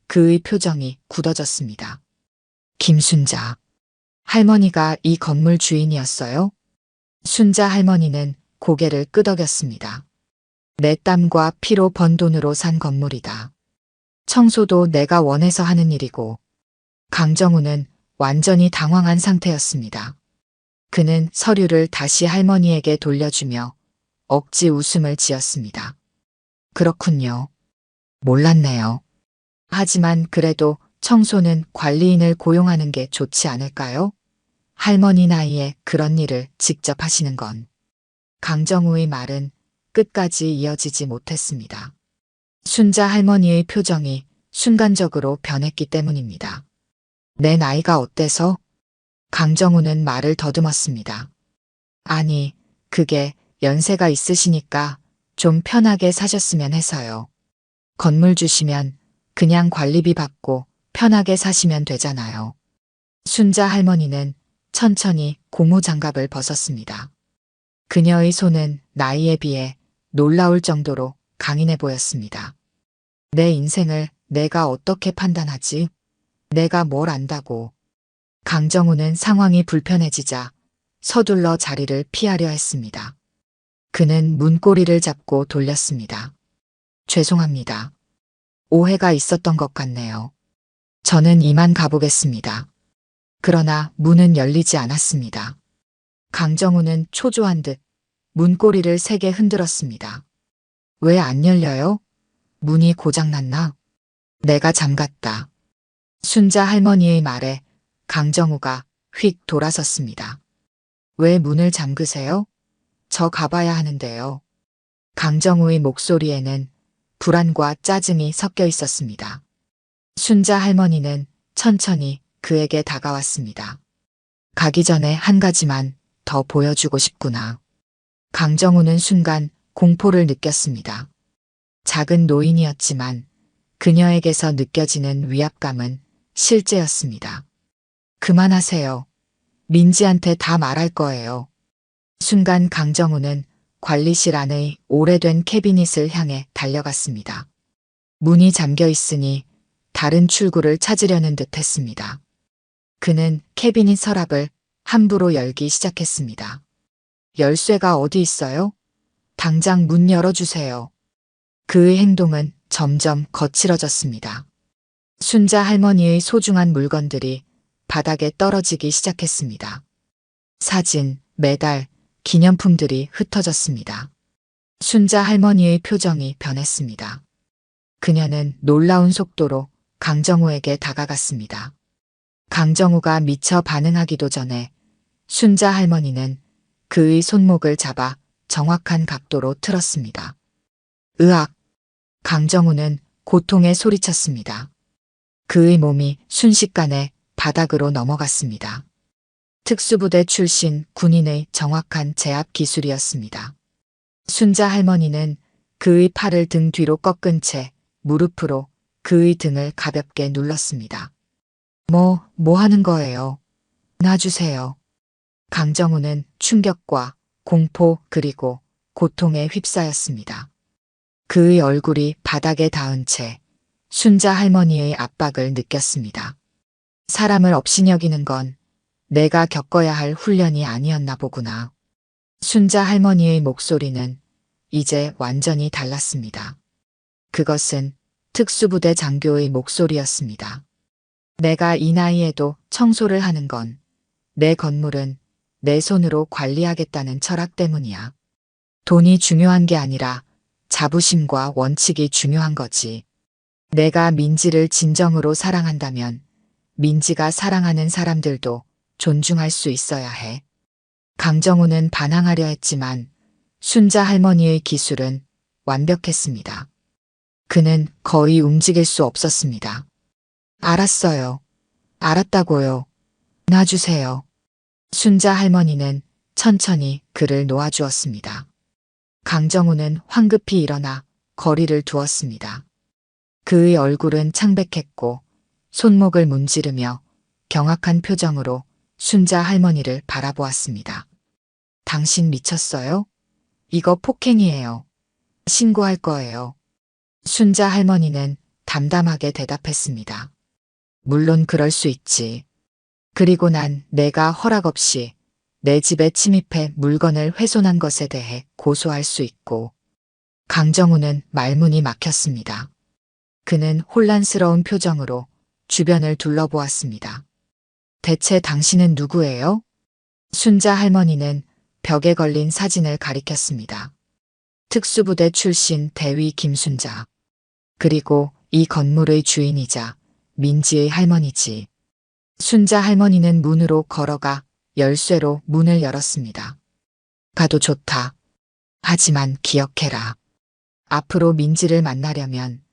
그의 표정이 굳어졌습니다. 김순자. 할머니가 이 건물 주인이었어요? 순자 할머니는 고개를 끄덕였습니다. 내 땀과 피로 번 돈으로 산 건물이다. 청소도 내가 원해서 하는 일이고. 강정우는 완전히 당황한 상태였습니다. 그는 서류를 다시 할머니에게 돌려주며 억지 웃음을 지었습니다. 그렇군요. 몰랐네요. 하지만 그래도 청소는 관리인을 고용하는 게 좋지 않을까요? 할머니 나이에 그런 일을 직접 하시는 건. 강정우의 말은 끝까지 이어지지 못했습니다. 순자 할머니의 표정이 순간적으로 변했기 때문입니다. 내 나이가 어때서? 강정우는 말을 더듬었습니다. 아니, 그게 연세가 있으시니까 좀 편하게 사셨으면 해서요. 건물 주시면 그냥 관리비 받고 편하게 사시면 되잖아요. 순자 할머니는 천천히 고무장갑을 벗었습니다. 그녀의 손은 나이에 비해 놀라울 정도로 강인해 보였습니다. 내 인생을 내가 어떻게 판단하지? 내가 뭘 안다고. 강정우는 상황이 불편해지자 서둘러 자리를 피하려 했습니다. 그는 문고리를 잡고 돌렸습니다. 죄송합니다. 오해가 있었던 것 같네요. 저는 이만 가보겠습니다. 그러나 문은 열리지 않았습니다. 강정우는 초조한 듯 문고리를 세게 흔들었습니다. 왜 안 열려요? 문이 고장났나? 내가 잠갔다. 순자 할머니의 말에 강정우가 휙 돌아섰습니다. 왜 문을 잠그세요? 저 가봐야 하는데요. 강정우의 목소리에는 불안과 짜증이 섞여 있었습니다. 순자 할머니는 천천히 그에게 다가왔습니다. 가기 전에 한 가지만 더 보여주고 싶구나. 강정우는 순간 공포를 느꼈습니다. 작은 노인이었지만 그녀에게서 느껴지는 위압감은 실제였습니다. 그만하세요. 민지한테 다 말할 거예요. 순간 강정우는 관리실 안의 오래된 캐비닛을 향해 달려갔습니다. 문이 잠겨 있으니 다른 출구를 찾으려는 듯 했습니다. 그는 캐비닛 서랍을 함부로 열기 시작했습니다. 열쇠가 어디 있어요? 당장 문 열어주세요. 그의 행동은 점점 거칠어졌습니다. 순자 할머니의 소중한 물건들이 바닥에 떨어지기 시작했습니다. 사진, 메달, 기념품들이 흩어졌습니다. 순자 할머니의 표정이 변했습니다. 그녀는 놀라운 속도로 강정우에게 다가갔습니다. 강정우가 미처 반응하기도 전에 순자 할머니는 그의 손목을 잡아 정확한 각도로 틀었습니다. 으악! 강정우는 고통에 소리쳤습니다. 그의 몸이 순식간에 바닥으로 넘어갔습니다. 특수부대 출신 군인의 정확한 제압 기술이었습니다. 순자 할머니는 그의 팔을 등 뒤로 꺾은 채 무릎으로 그의 등을 가볍게 눌렀습니다. 뭐 하는 거예요? 놔주세요. 강정우는 충격과 공포 그리고 고통에 휩싸였습니다. 그의 얼굴이 바닥에 닿은 채 순자 할머니의 압박을 느꼈습니다. 사람을 업신여기는 건 내가 겪어야 할 훈련이 아니었나 보구나. 순자 할머니의 목소리는 이제 완전히 달랐습니다. 그것은 특수부대 장교의 목소리였습니다. 내가 이 나이에도 청소를 하는 건 내 건물은 내 손으로 관리하겠다는 철학 때문이야. 돈이 중요한 게 아니라 자부심과 원칙이 중요한 거지. 내가 민지를 진정으로 사랑한다면 민지가 사랑하는 사람들도 존중할 수 있어야 해. 강정우는 반항하려 했지만 순자 할머니의 기술은 완벽했습니다. 그는 거의 움직일 수 없었습니다. 알았어요. 알았다고요. 놔주세요. 순자 할머니는 천천히 그를 놓아주었습니다. 강정우는 황급히 일어나 거리를 두었습니다. 그의 얼굴은 창백했고 손목을 문지르며 경악한 표정으로 순자 할머니를 바라보았습니다. 당신 미쳤어요? 이거 폭행이에요. 신고할 거예요. 순자 할머니는 담담하게 대답했습니다. 물론 그럴 수 있지. 그리고 난 내가 허락 없이 내 집에 침입해 물건을 훼손한 것에 대해 고소할 수 있고. 강정우는 말문이 막혔습니다. 그는 혼란스러운 표정으로 주변을 둘러보았습니다. 대체 당신은 누구예요? 순자 할머니는 벽에 걸린 사진을 가리켰습니다. 특수부대 출신 대위 김순자. 그리고 이 건물의 주인이자 민지의 할머니지. 순자 할머니는 문으로 걸어가 열쇠로 문을 열었습니다. 가도 좋다. 하지만 기억해라. 앞으로 민지를 만나려면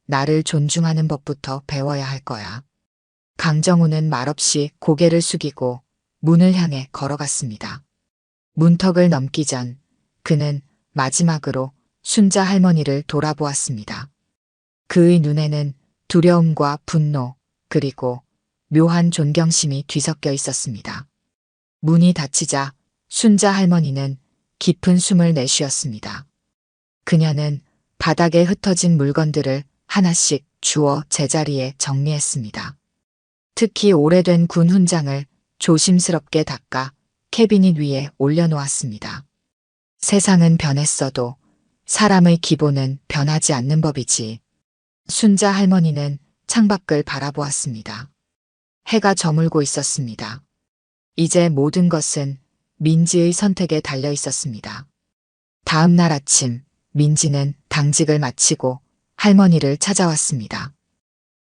나를 존중하는 법부터 배워야 할 거야. 강정우는 말없이 고개를 숙이고 문을 향해 걸어갔습니다. 문턱을 넘기 전 그는 마지막으로 순자 할머니를 돌아보았습니다. 그의 눈에는 두려움과 분노 그리고 묘한 존경심이 뒤섞여 있었습니다. 문이 닫히자 순자 할머니는 깊은 숨을 내쉬었습니다. 그녀는 바닥에 흩어진 물건들을 하나씩 주워 제자리에 정리했습니다. 특히 오래된 군 훈장을 조심스럽게 닦아 캐비닛 위에 올려놓았습니다. 세상은 변했어도 사람의 기본은 변하지 않는 법이지. 순자 할머니는 창밖을 바라보았습니다. 해가 저물고 있었습니다. 이제 모든 것은 민지의 선택에 달려 있었습니다. 다음 날 아침 민지는 당직을 마치고 할머니를 찾아왔습니다.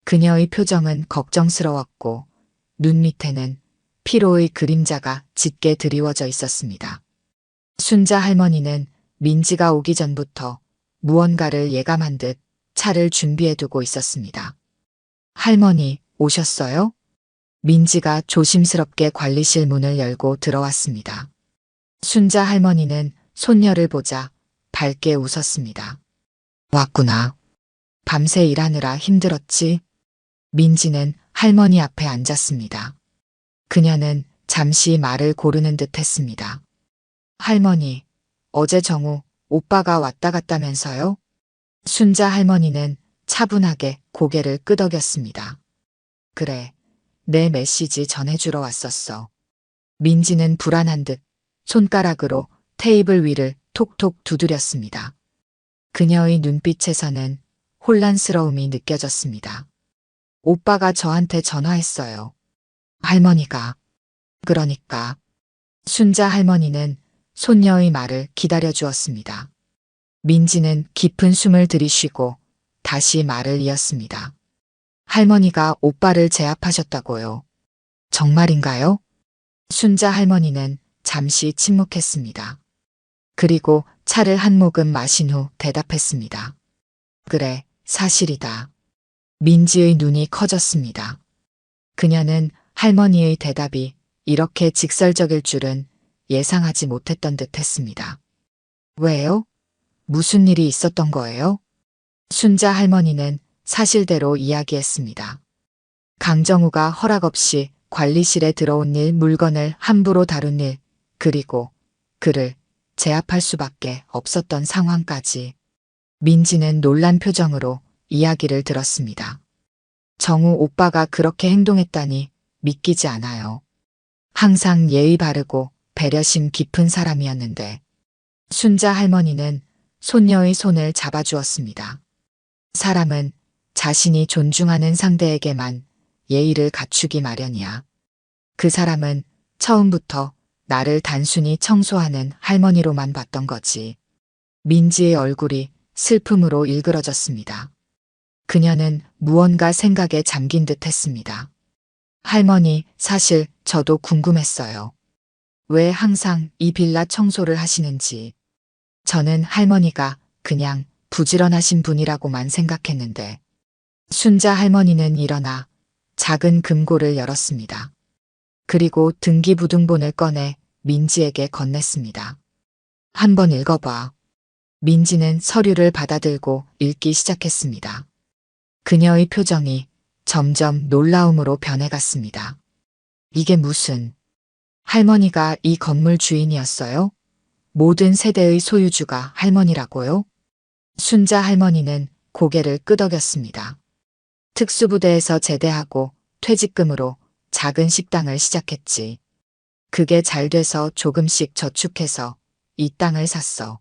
그녀의 표정은 걱정스러웠고 눈 밑에는 피로의 그림자가 짙게 드리워져 있었습니다. 순자 할머니는 민지가 오기 전부터 무언가를 예감한 듯 차를 준비해두고 있었습니다. 할머니, 오셨어요? 민지가 조심스럽게 관리실 문을 열고 들어왔습니다. 순자 할머니는 손녀를 보자 밝게 웃었습니다. 왔구나. 밤새 일하느라 힘들었지? 민지는 할머니 앞에 앉았습니다. 그녀는 잠시 말을 고르는 듯 했습니다. 할머니, 어제 정우 오빠가 왔다 갔다면서요? 순자 할머니는 차분하게 고개를 끄덕였습니다. 그래, 내 메시지 전해주러 왔었어. 민지는 불안한 듯 손가락으로 테이블 위를 톡톡 두드렸습니다. 그녀의 눈빛에서는 혼란스러움이 느껴졌습니다. 오빠가 저한테 전화했어요. 할머니가. 그러니까. 순자 할머니는 손녀의 말을 기다려 주었습니다. 민지는 깊은 숨을 들이쉬고 다시 말을 이었습니다. 할머니가 오빠를 제압하셨다고요. 정말인가요? 순자 할머니는 잠시 침묵했습니다. 그리고 차를 한 모금 마신 후 대답했습니다. 그래, 사실이다. 민지의 눈이 커졌습니다. 그녀는 할머니의 대답이 이렇게 직설적일 줄은 예상하지 못했던 듯 했습니다. 왜요? 무슨 일이 있었던 거예요? 순자 할머니는 사실대로 이야기했습니다. 강정우가 허락 없이 관리실에 들어온 일, 물건을 함부로 다룬 일, 그리고 그를 제압할 수밖에 없었던 상황까지. 민지는 놀란 표정으로 이야기를 들었습니다. 정우 오빠가 그렇게 행동했다니 믿기지 않아요. 항상 예의 바르고 배려심 깊은 사람이었는데. 순자 할머니는 손녀의 손을 잡아주었습니다. 사람은 자신이 존중하는 상대에게만 예의를 갖추기 마련이야. 그 사람은 처음부터 나를 단순히 청소하는 할머니로만 봤던 거지. 민지의 얼굴이 슬픔으로 일그러졌습니다. 그녀는 무언가 생각에 잠긴 듯 했습니다. 할머니, 사실 저도 궁금했어요. 왜 항상 이 빌라 청소를 하시는지. 저는 할머니가 그냥 부지런하신 분이라고만 생각했는데. 순자 할머니는 일어나 작은 금고를 열었습니다. 그리고 등기부등본을 꺼내 민지에게 건넸습니다. 한번 읽어봐. 민지는 서류를 받아들고 읽기 시작했습니다. 그녀의 표정이 점점 놀라움으로 변해갔습니다. 이게 무슨... 할머니가 이 건물 주인이었어요? 모든 세대의 소유주가 할머니라고요? 순자 할머니는 고개를 끄덕였습니다. 특수부대에서 제대하고 퇴직금으로 작은 식당을 시작했지. 그게 잘 돼서 조금씩 저축해서 이 땅을 샀어.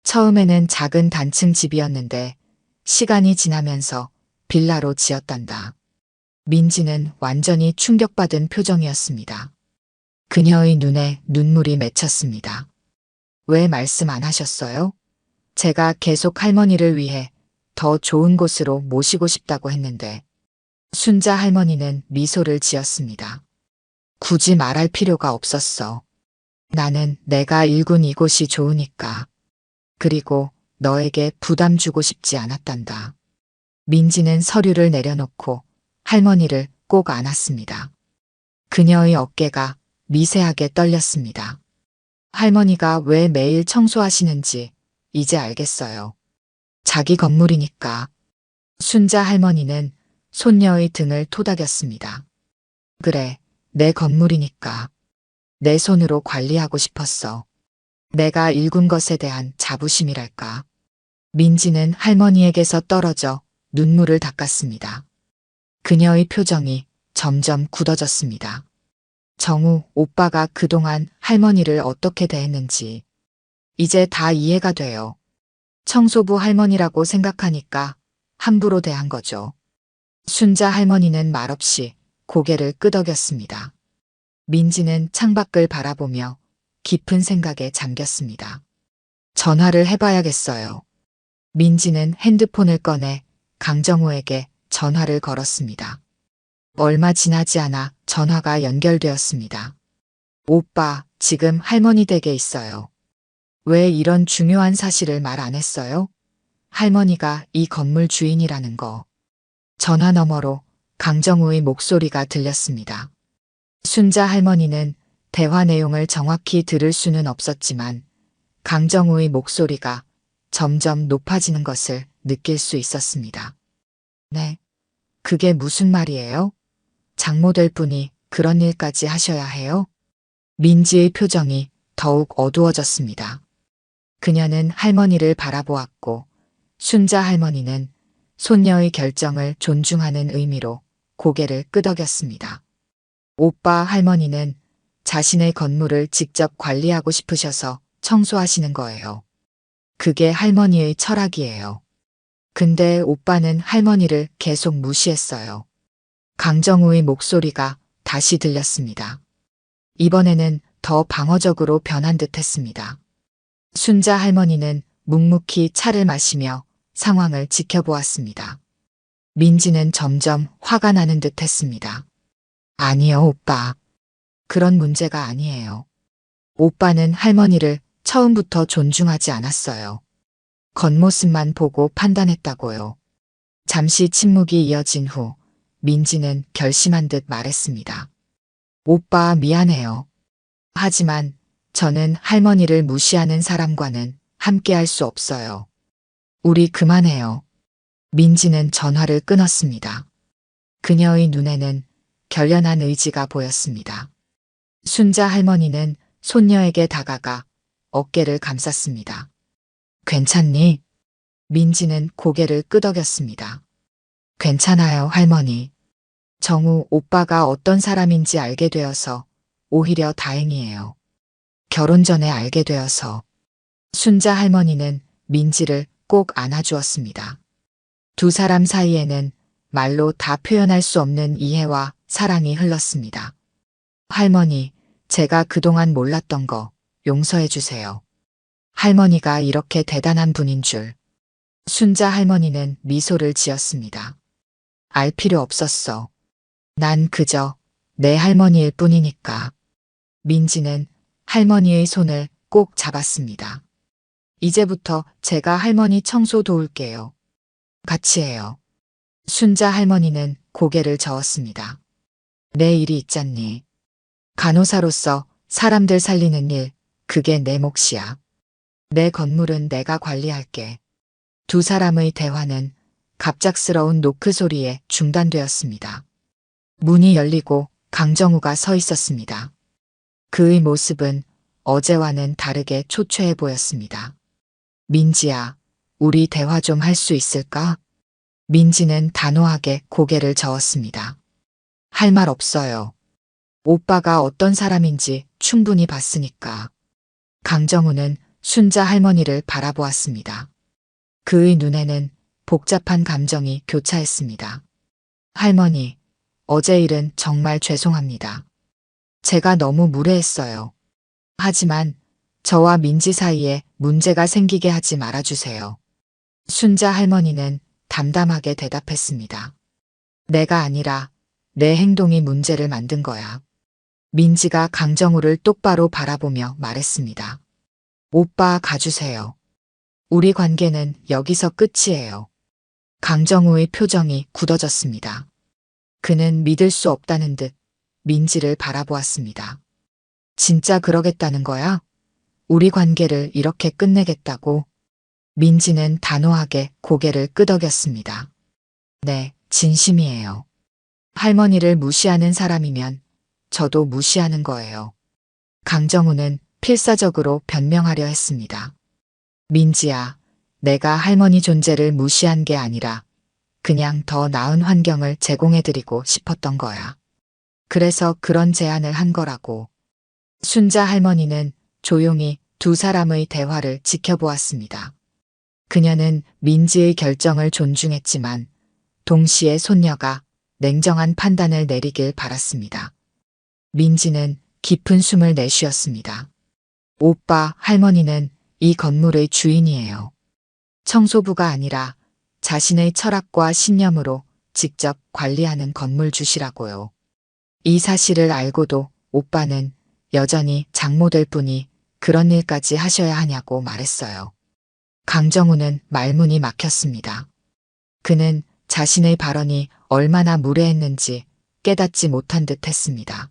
처음에는 작은 단층 집이었는데 시간이 지나면서 빌라로 지었단다. 민지는 완전히 충격받은 표정이었습니다. 그녀의 눈에 눈물이 맺혔습니다. 왜 말씀 안 하셨어요? 제가 계속 할머니를 위해 더 좋은 곳으로 모시고 싶다고 했는데. 순자 할머니는 미소를 지었습니다. 굳이 말할 필요가 없었어. 나는 내가 일군 이곳이 좋으니까. 그리고 너에게 부담 주고 싶지 않았단다. 민지는 서류를 내려놓고 할머니를 꼭 안았습니다. 그녀의 어깨가 미세하게 떨렸습니다. 할머니가 왜 매일 청소하시는지 이제 알겠어요. 자기 건물이니까. 순자 할머니는 손녀의 등을 토닥였습니다. 그래, 내 건물이니까. 내 손으로 관리하고 싶었어. 내가 일군 것에 대한 자부심이랄까. 민지는 할머니에게서 떨어져 눈물을 닦았습니다. 그녀의 표정이 점점 굳어졌습니다. 정우 오빠가 그동안 할머니를 어떻게 대했는지 이제 다 이해가 돼요. 청소부 할머니라고 생각하니까 함부로 대한 거죠. 순자 할머니는 말없이 고개를 끄덕였습니다. 민지는 창밖을 바라보며 깊은 생각에 잠겼습니다. 전화를 해봐야겠어요. 민지는 핸드폰을 꺼내 강정우에게 전화를 걸었습니다. 얼마 지나지 않아 전화가 연결되었습니다. 오빠, 지금 할머니 댁에 있어요. 왜 이런 중요한 사실을 말 안 했어요? 할머니가 이 건물 주인이라는 거. 전화 너머로 강정우의 목소리가 들렸습니다. 순자 할머니는 대화 내용을 정확히 들을 수는 없었지만 강정우의 목소리가 점점 높아지는 것을 느낄 수 있었습니다. 네. 그게 무슨 말이에요? 장모될 분이 그런 일까지 하셔야 해요? 민지의 표정이 더욱 어두워졌습니다. 그녀는 할머니를 바라보았고 순자 할머니는 손녀의 결정을 존중하는 의미로 고개를 끄덕였습니다. 오빠 할머니는 자신의 건물을 직접 관리하고 싶으셔서 청소하시는 거예요. 그게 할머니의 철학이에요. 근데 오빠는 할머니를 계속 무시했어요. 강정우의 목소리가 다시 들렸습니다. 이번에는 더 방어적으로 변한 듯 했습니다. 순자 할머니는 묵묵히 차를 마시며 상황을 지켜보았습니다. 민지는 점점 화가 나는 듯 했습니다. 아니요, 오빠. 그런 문제가 아니에요. 오빠는 할머니를 처음부터 존중하지 않았어요. 겉모습만 보고 판단했다고요. 잠시 침묵이 이어진 후 민지는 결심한 듯 말했습니다. 오빠 미안해요. 하지만 저는 할머니를 무시하는 사람과는 함께할 수 없어요. 우리 그만해요. 민지는 전화를 끊었습니다. 그녀의 눈에는 결연한 의지가 보였습니다. 순자 할머니는 손녀에게 다가가 어깨를 감쌌습니다. 괜찮니? 민지는 고개를 끄덕였습니다. 괜찮아요, 할머니. 정우 오빠가 어떤 사람인지 알게 되어서 오히려 다행이에요. 결혼 전에 알게 되어서. 순자 할머니는 민지를 꼭 안아주었습니다. 두 사람 사이에는 말로 다 표현할 수 없는 이해와 사랑이 흘렀습니다. 할머니, 제가 그동안 몰랐던 거 용서해 주세요. 할머니가 이렇게 대단한 분인 줄. 순자 할머니는 미소를 지었습니다. 알 필요 없었어. 난 그저 내 할머니일 뿐이니까. 민지는 할머니의 손을 꼭 잡았습니다. 이제부터 제가 할머니 청소 도울게요. 같이 해요. 순자 할머니는 고개를 저었습니다. 내 일이 있잖니. 간호사로서 사람들 살리는 일, 그게 내 몫이야. 내 건물은 내가 관리할게. 두 사람의 대화는 갑작스러운 노크 소리에 중단되었습니다. 문이 열리고 강정우가 서 있었습니다. 그의 모습은 어제와는 다르게 초췌해 보였습니다. 민지야, 우리 대화 좀 할 수 있을까? 민지는 단호하게 고개를 저었습니다. 할 말 없어요. 오빠가 어떤 사람인지 충분히 봤으니까. 강정우는 순자 할머니를 바라보았습니다. 그의 눈에는 복잡한 감정이 교차했습니다. 할머니, 어제 일은 정말 죄송합니다. 제가 너무 무례했어요. 하지만 저와 민지 사이에 문제가 생기게 하지 말아주세요. 순자 할머니는 담담하게 대답했습니다. 내가 아니라 내 행동이 문제를 만든 거야. 민지가 강정우를 똑바로 바라보며 말했습니다. 오빠 가주세요. 우리 관계는 여기서 끝이에요. 강정우의 표정이 굳어졌습니다. 그는 믿을 수 없다는 듯 민지를 바라보았습니다. 진짜 그러겠다는 거야? 우리 관계를 이렇게 끝내겠다고? 민지는 단호하게 고개를 끄덕였습니다. 네, 진심이에요. 할머니를 무시하는 사람이면 저도 무시하는 거예요. 강정우는 필사적으로 변명하려 했습니다. 민지야, 내가 할머니 존재를 무시한 게 아니라 그냥 더 나은 환경을 제공해드리고 싶었던 거야. 그래서 그런 제안을 한 거라고. 순자 할머니는 조용히 두 사람의 대화를 지켜보았습니다. 그녀는 민지의 결정을 존중했지만 동시에 손녀가 냉정한 판단을 내리길 바랐습니다. 민지는 깊은 숨을 내쉬었습니다. 오빠, 할머니는 이 건물의 주인이에요. 청소부가 아니라 자신의 철학과 신념으로 직접 관리하는 건물 주시라고요. 이 사실을 알고도 오빠는 여전히 장모될 뿐이 그런 일까지 하셔야 하냐고 말했어요. 강정우는 말문이 막혔습니다. 그는 자신의 발언이 얼마나 무례했는지 깨닫지 못한 듯 했습니다.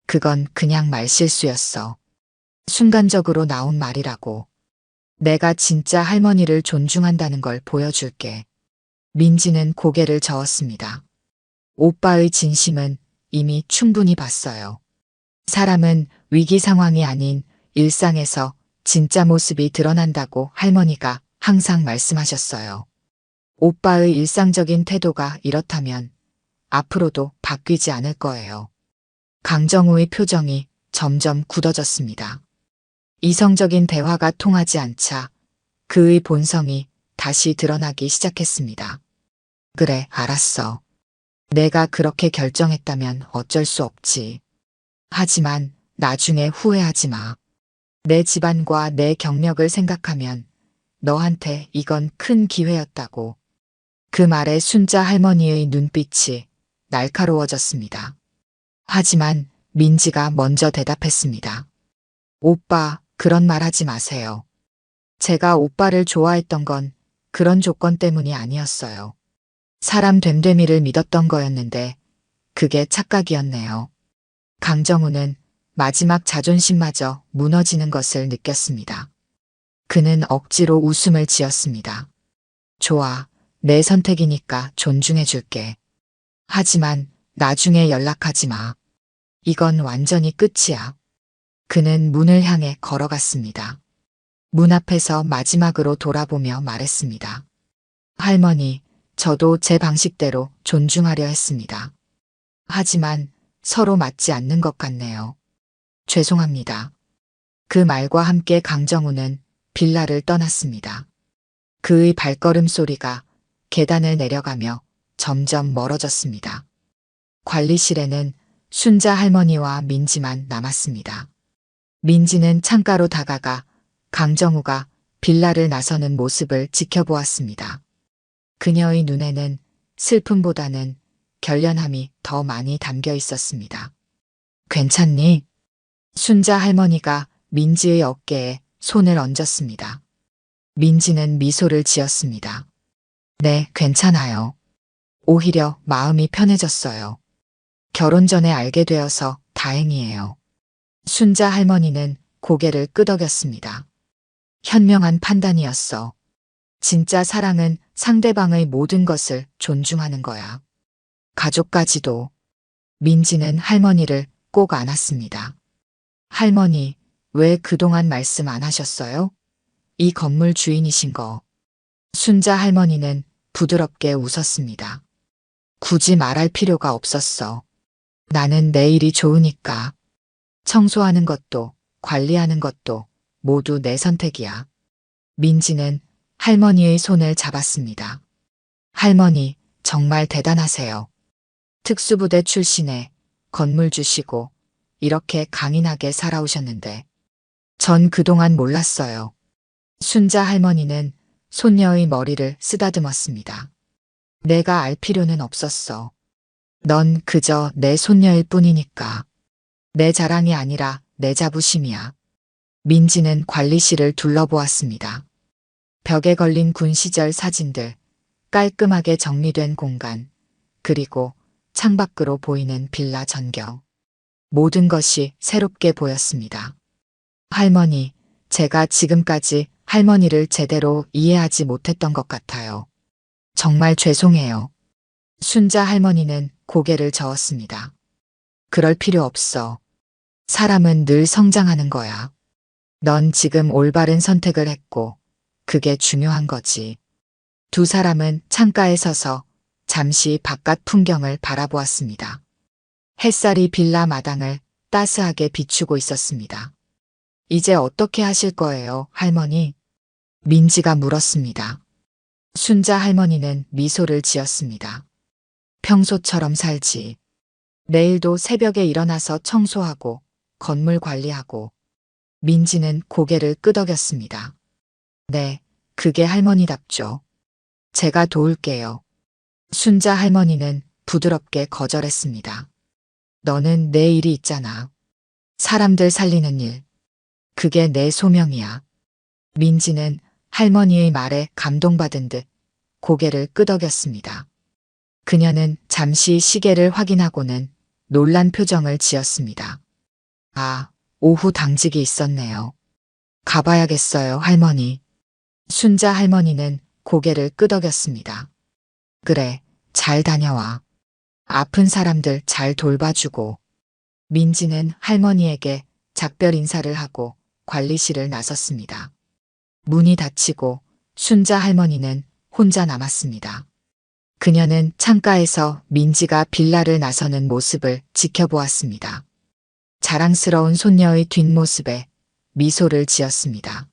그건 그냥 말실수였어. 순간적으로 나온 말이라고. 내가 진짜 할머니를 존중한다는 걸 보여줄게. 민지는 고개를 저었습니다. 오빠의 진심은 이미 충분히 봤어요. 사람은 위기 상황이 아닌 일상에서 진짜 모습이 드러난다고 할머니가 항상 말씀하셨어요. 오빠의 일상적인 태도가 이렇다면 앞으로도 바뀌지 않을 거예요. 강정우의 표정이 점점 굳어졌습니다. 이성적인 대화가 통하지 않자 그의 본성이 다시 드러나기 시작했습니다. 그래, 알았어. 내가 그렇게 결정했다면 어쩔 수 없지. 하지만 나중에 후회하지 마. 내 집안과 내 경력을 생각하면 너한테 이건 큰 기회였다고. 그 말에 순자 할머니의 눈빛이 날카로워졌습니다. 하지만 민지가 먼저 대답했습니다. 오빠, 그런 말 하지 마세요. 제가 오빠를 좋아했던 건 그런 조건 때문이 아니었어요. 사람 됨됨이를 믿었던 거였는데 그게 착각이었네요. 강정우는 마지막 자존심마저 무너지는 것을 느꼈습니다. 그는 억지로 웃음을 지었습니다. 좋아, 내 선택이니까 존중해줄게. 하지만 나중에 연락하지 마. 이건 완전히 끝이야. 그는 문을 향해 걸어갔습니다. 문 앞에서 마지막으로 돌아보며 말했습니다. 할머니, 저도 제 방식대로 존중하려 했습니다. 하지만 서로 맞지 않는 것 같네요. 죄송합니다. 그 말과 함께 강정우는 빌라를 떠났습니다. 그의 발걸음 소리가 계단을 내려가며 점점 멀어졌습니다. 관리실에는 순자 할머니와 민지만 남았습니다. 민지는 창가로 다가가 강정우가 빌라를 나서는 모습을 지켜보았습니다. 그녀의 눈에는 슬픔보다는 결연함이 더 많이 담겨 있었습니다. 괜찮니? 순자 할머니가 민지의 어깨에 손을 얹었습니다. 민지는 미소를 지었습니다. 네, 괜찮아요. 오히려 마음이 편해졌어요. 결혼 전에 알게 되어서 다행이에요. 순자 할머니는 고개를 끄덕였습니다. 현명한 판단이었어. 진짜 사랑은 상대방의 모든 것을 존중하는 거야. 가족까지도. 민지는 할머니를 꼭 안았습니다. 할머니, 왜 그동안 말씀 안 하셨어요? 이 건물 주인이신 거. 순자 할머니는 부드럽게 웃었습니다. 굳이 말할 필요가 없었어. 나는 내 일이 좋으니까. 청소하는 것도 관리하는 것도 모두 내 선택이야. 민지는 할머니의 손을 잡았습니다. 할머니, 정말 대단하세요. 특수부대 출신에 건물 주시고 이렇게 강인하게 살아오셨는데 전 그동안 몰랐어요. 순자 할머니는 손녀의 머리를 쓰다듬었습니다. 내가 알 필요는 없었어. 넌 그저 내 손녀일 뿐이니까. 내 자랑이 아니라 내 자부심이야. 민지는 관리실을 둘러보았습니다. 벽에 걸린 군 시절 사진들, 깔끔하게 정리된 공간, 그리고 창밖으로 보이는 빌라 전경. 모든 것이 새롭게 보였습니다. 할머니, 제가 지금까지 할머니를 제대로 이해하지 못했던 것 같아요. 정말 죄송해요. 순자 할머니는 고개를 저었습니다. 그럴 필요 없어. 사람은 늘 성장하는 거야. 넌 지금 올바른 선택을 했고, 그게 중요한 거지. 두 사람은 창가에 서서 잠시 바깥 풍경을 바라보았습니다. 햇살이 빌라 마당을 따스하게 비추고 있었습니다. 이제 어떻게 하실 거예요, 할머니? 민지가 물었습니다. 순자 할머니는 미소를 지었습니다. 평소처럼 살지. 내일도 새벽에 일어나서 청소하고 건물 관리하고. 민지는 고개를 끄덕였습니다. 네, 그게 할머니답죠. 제가 도울게요. 순자 할머니는 부드럽게 거절했습니다. 너는 내 일이 있잖아. 사람들 살리는 일. 그게 내 소명이야. 민지는 할머니의 말에 감동받은 듯 고개를 끄덕였습니다. 그녀는 잠시 시계를 확인하고는 놀란 표정을 지었습니다. 아, 오후 당직이 있었네요. 가봐야겠어요, 할머니. 순자 할머니는 고개를 끄덕였습니다. 그래, 잘 다녀와. 아픈 사람들 잘 돌봐주고. 민지는 할머니에게 작별 인사를 하고 관리실을 나섰습니다. 문이 닫히고 순자 할머니는 혼자 남았습니다. 그녀는 창가에서 민지가 빌라를 나서는 모습을 지켜보았습니다. 자랑스러운 손녀의 뒷모습에 미소를 지었습니다.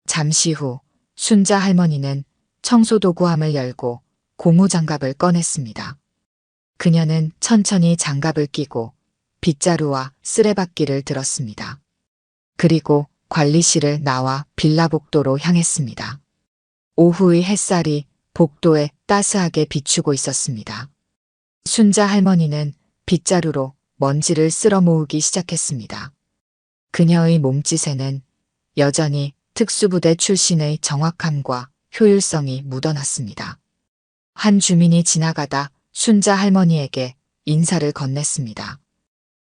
잠시 후 순자 할머니는 청소도구함을 열고 고무장갑을 꺼냈습니다. 그녀는 천천히 장갑을 끼고 빗자루와 쓰레받기를 들었습니다. 그리고 관리실을 나와 빌라 복도로 향했습니다. 오후의 햇살이 복도에 따스하게 비추고 있었습니다. 순자 할머니는 빗자루로 먼지를 쓸어 모으기 시작했습니다. 그녀의 몸짓에는 여전히 특수부대 출신의 정확함과 효율성이 묻어났습니다. 한 주민이 지나가다 순자 할머니에게 인사를 건넸습니다.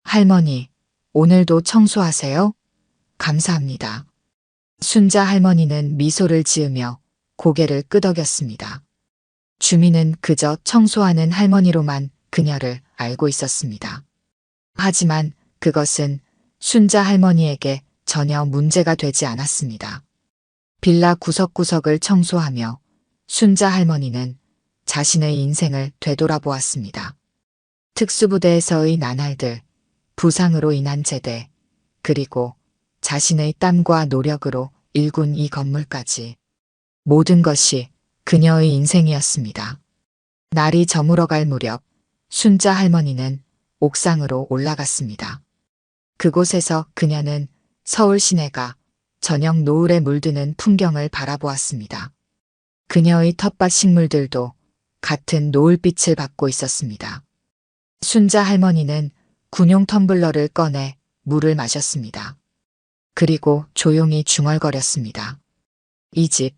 할머니, 오늘도 청소하세요? 감사합니다. 순자 할머니는 미소를 지으며 고개를 끄덕였습니다. 주민은 그저 청소하는 할머니로만 그녀를 알고 있었습니다. 하지만 그것은 순자 할머니에게 전혀 문제가 되지 않았습니다. 빌라 구석구석을 청소하며 순자 할머니는 자신의 인생을 되돌아보았습니다. 특수부대에서의 나날들, 부상으로 인한 제대, 그리고 자신의 땀과 노력으로 일군 이 건물까지 모든 것이 그녀의 인생이었습니다. 날이 저물어갈 무렵 순자 할머니는 옥상으로 올라갔습니다. 그곳에서 그녀는 서울 시내가 저녁 노을에 물드는 풍경을 바라보았습니다. 그녀의 텃밭 식물들도 같은 노을빛을 받고 있었습니다. 순자 할머니는 군용 텀블러를 꺼내 물을 마셨습니다. 그리고 조용히 중얼거렸습니다. 이 집,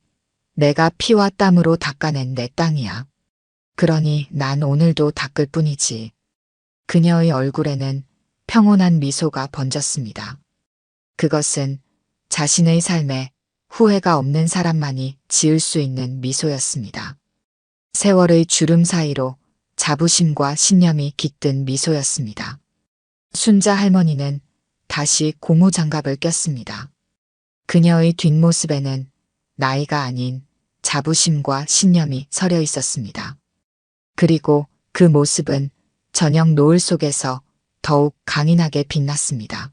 내가 피와 땀으로 닦아낸 내 땅이야. 그러니 난 오늘도 닦을 뿐이지. 그녀의 얼굴에는 평온한 미소가 번졌습니다. 그것은 자신의 삶에 후회가 없는 사람만이 지을 수 있는 미소였습니다. 세월의 주름 사이로 자부심과 신념이 깃든 미소였습니다. 순자 할머니는 다시 고무장갑을 꼈습니다. 그녀의 뒷모습에는 나이가 아닌 자부심과 신념이 서려 있었습니다. 그리고 그 모습은 저녁 노을 속에서 더욱 강인하게 빛났습니다.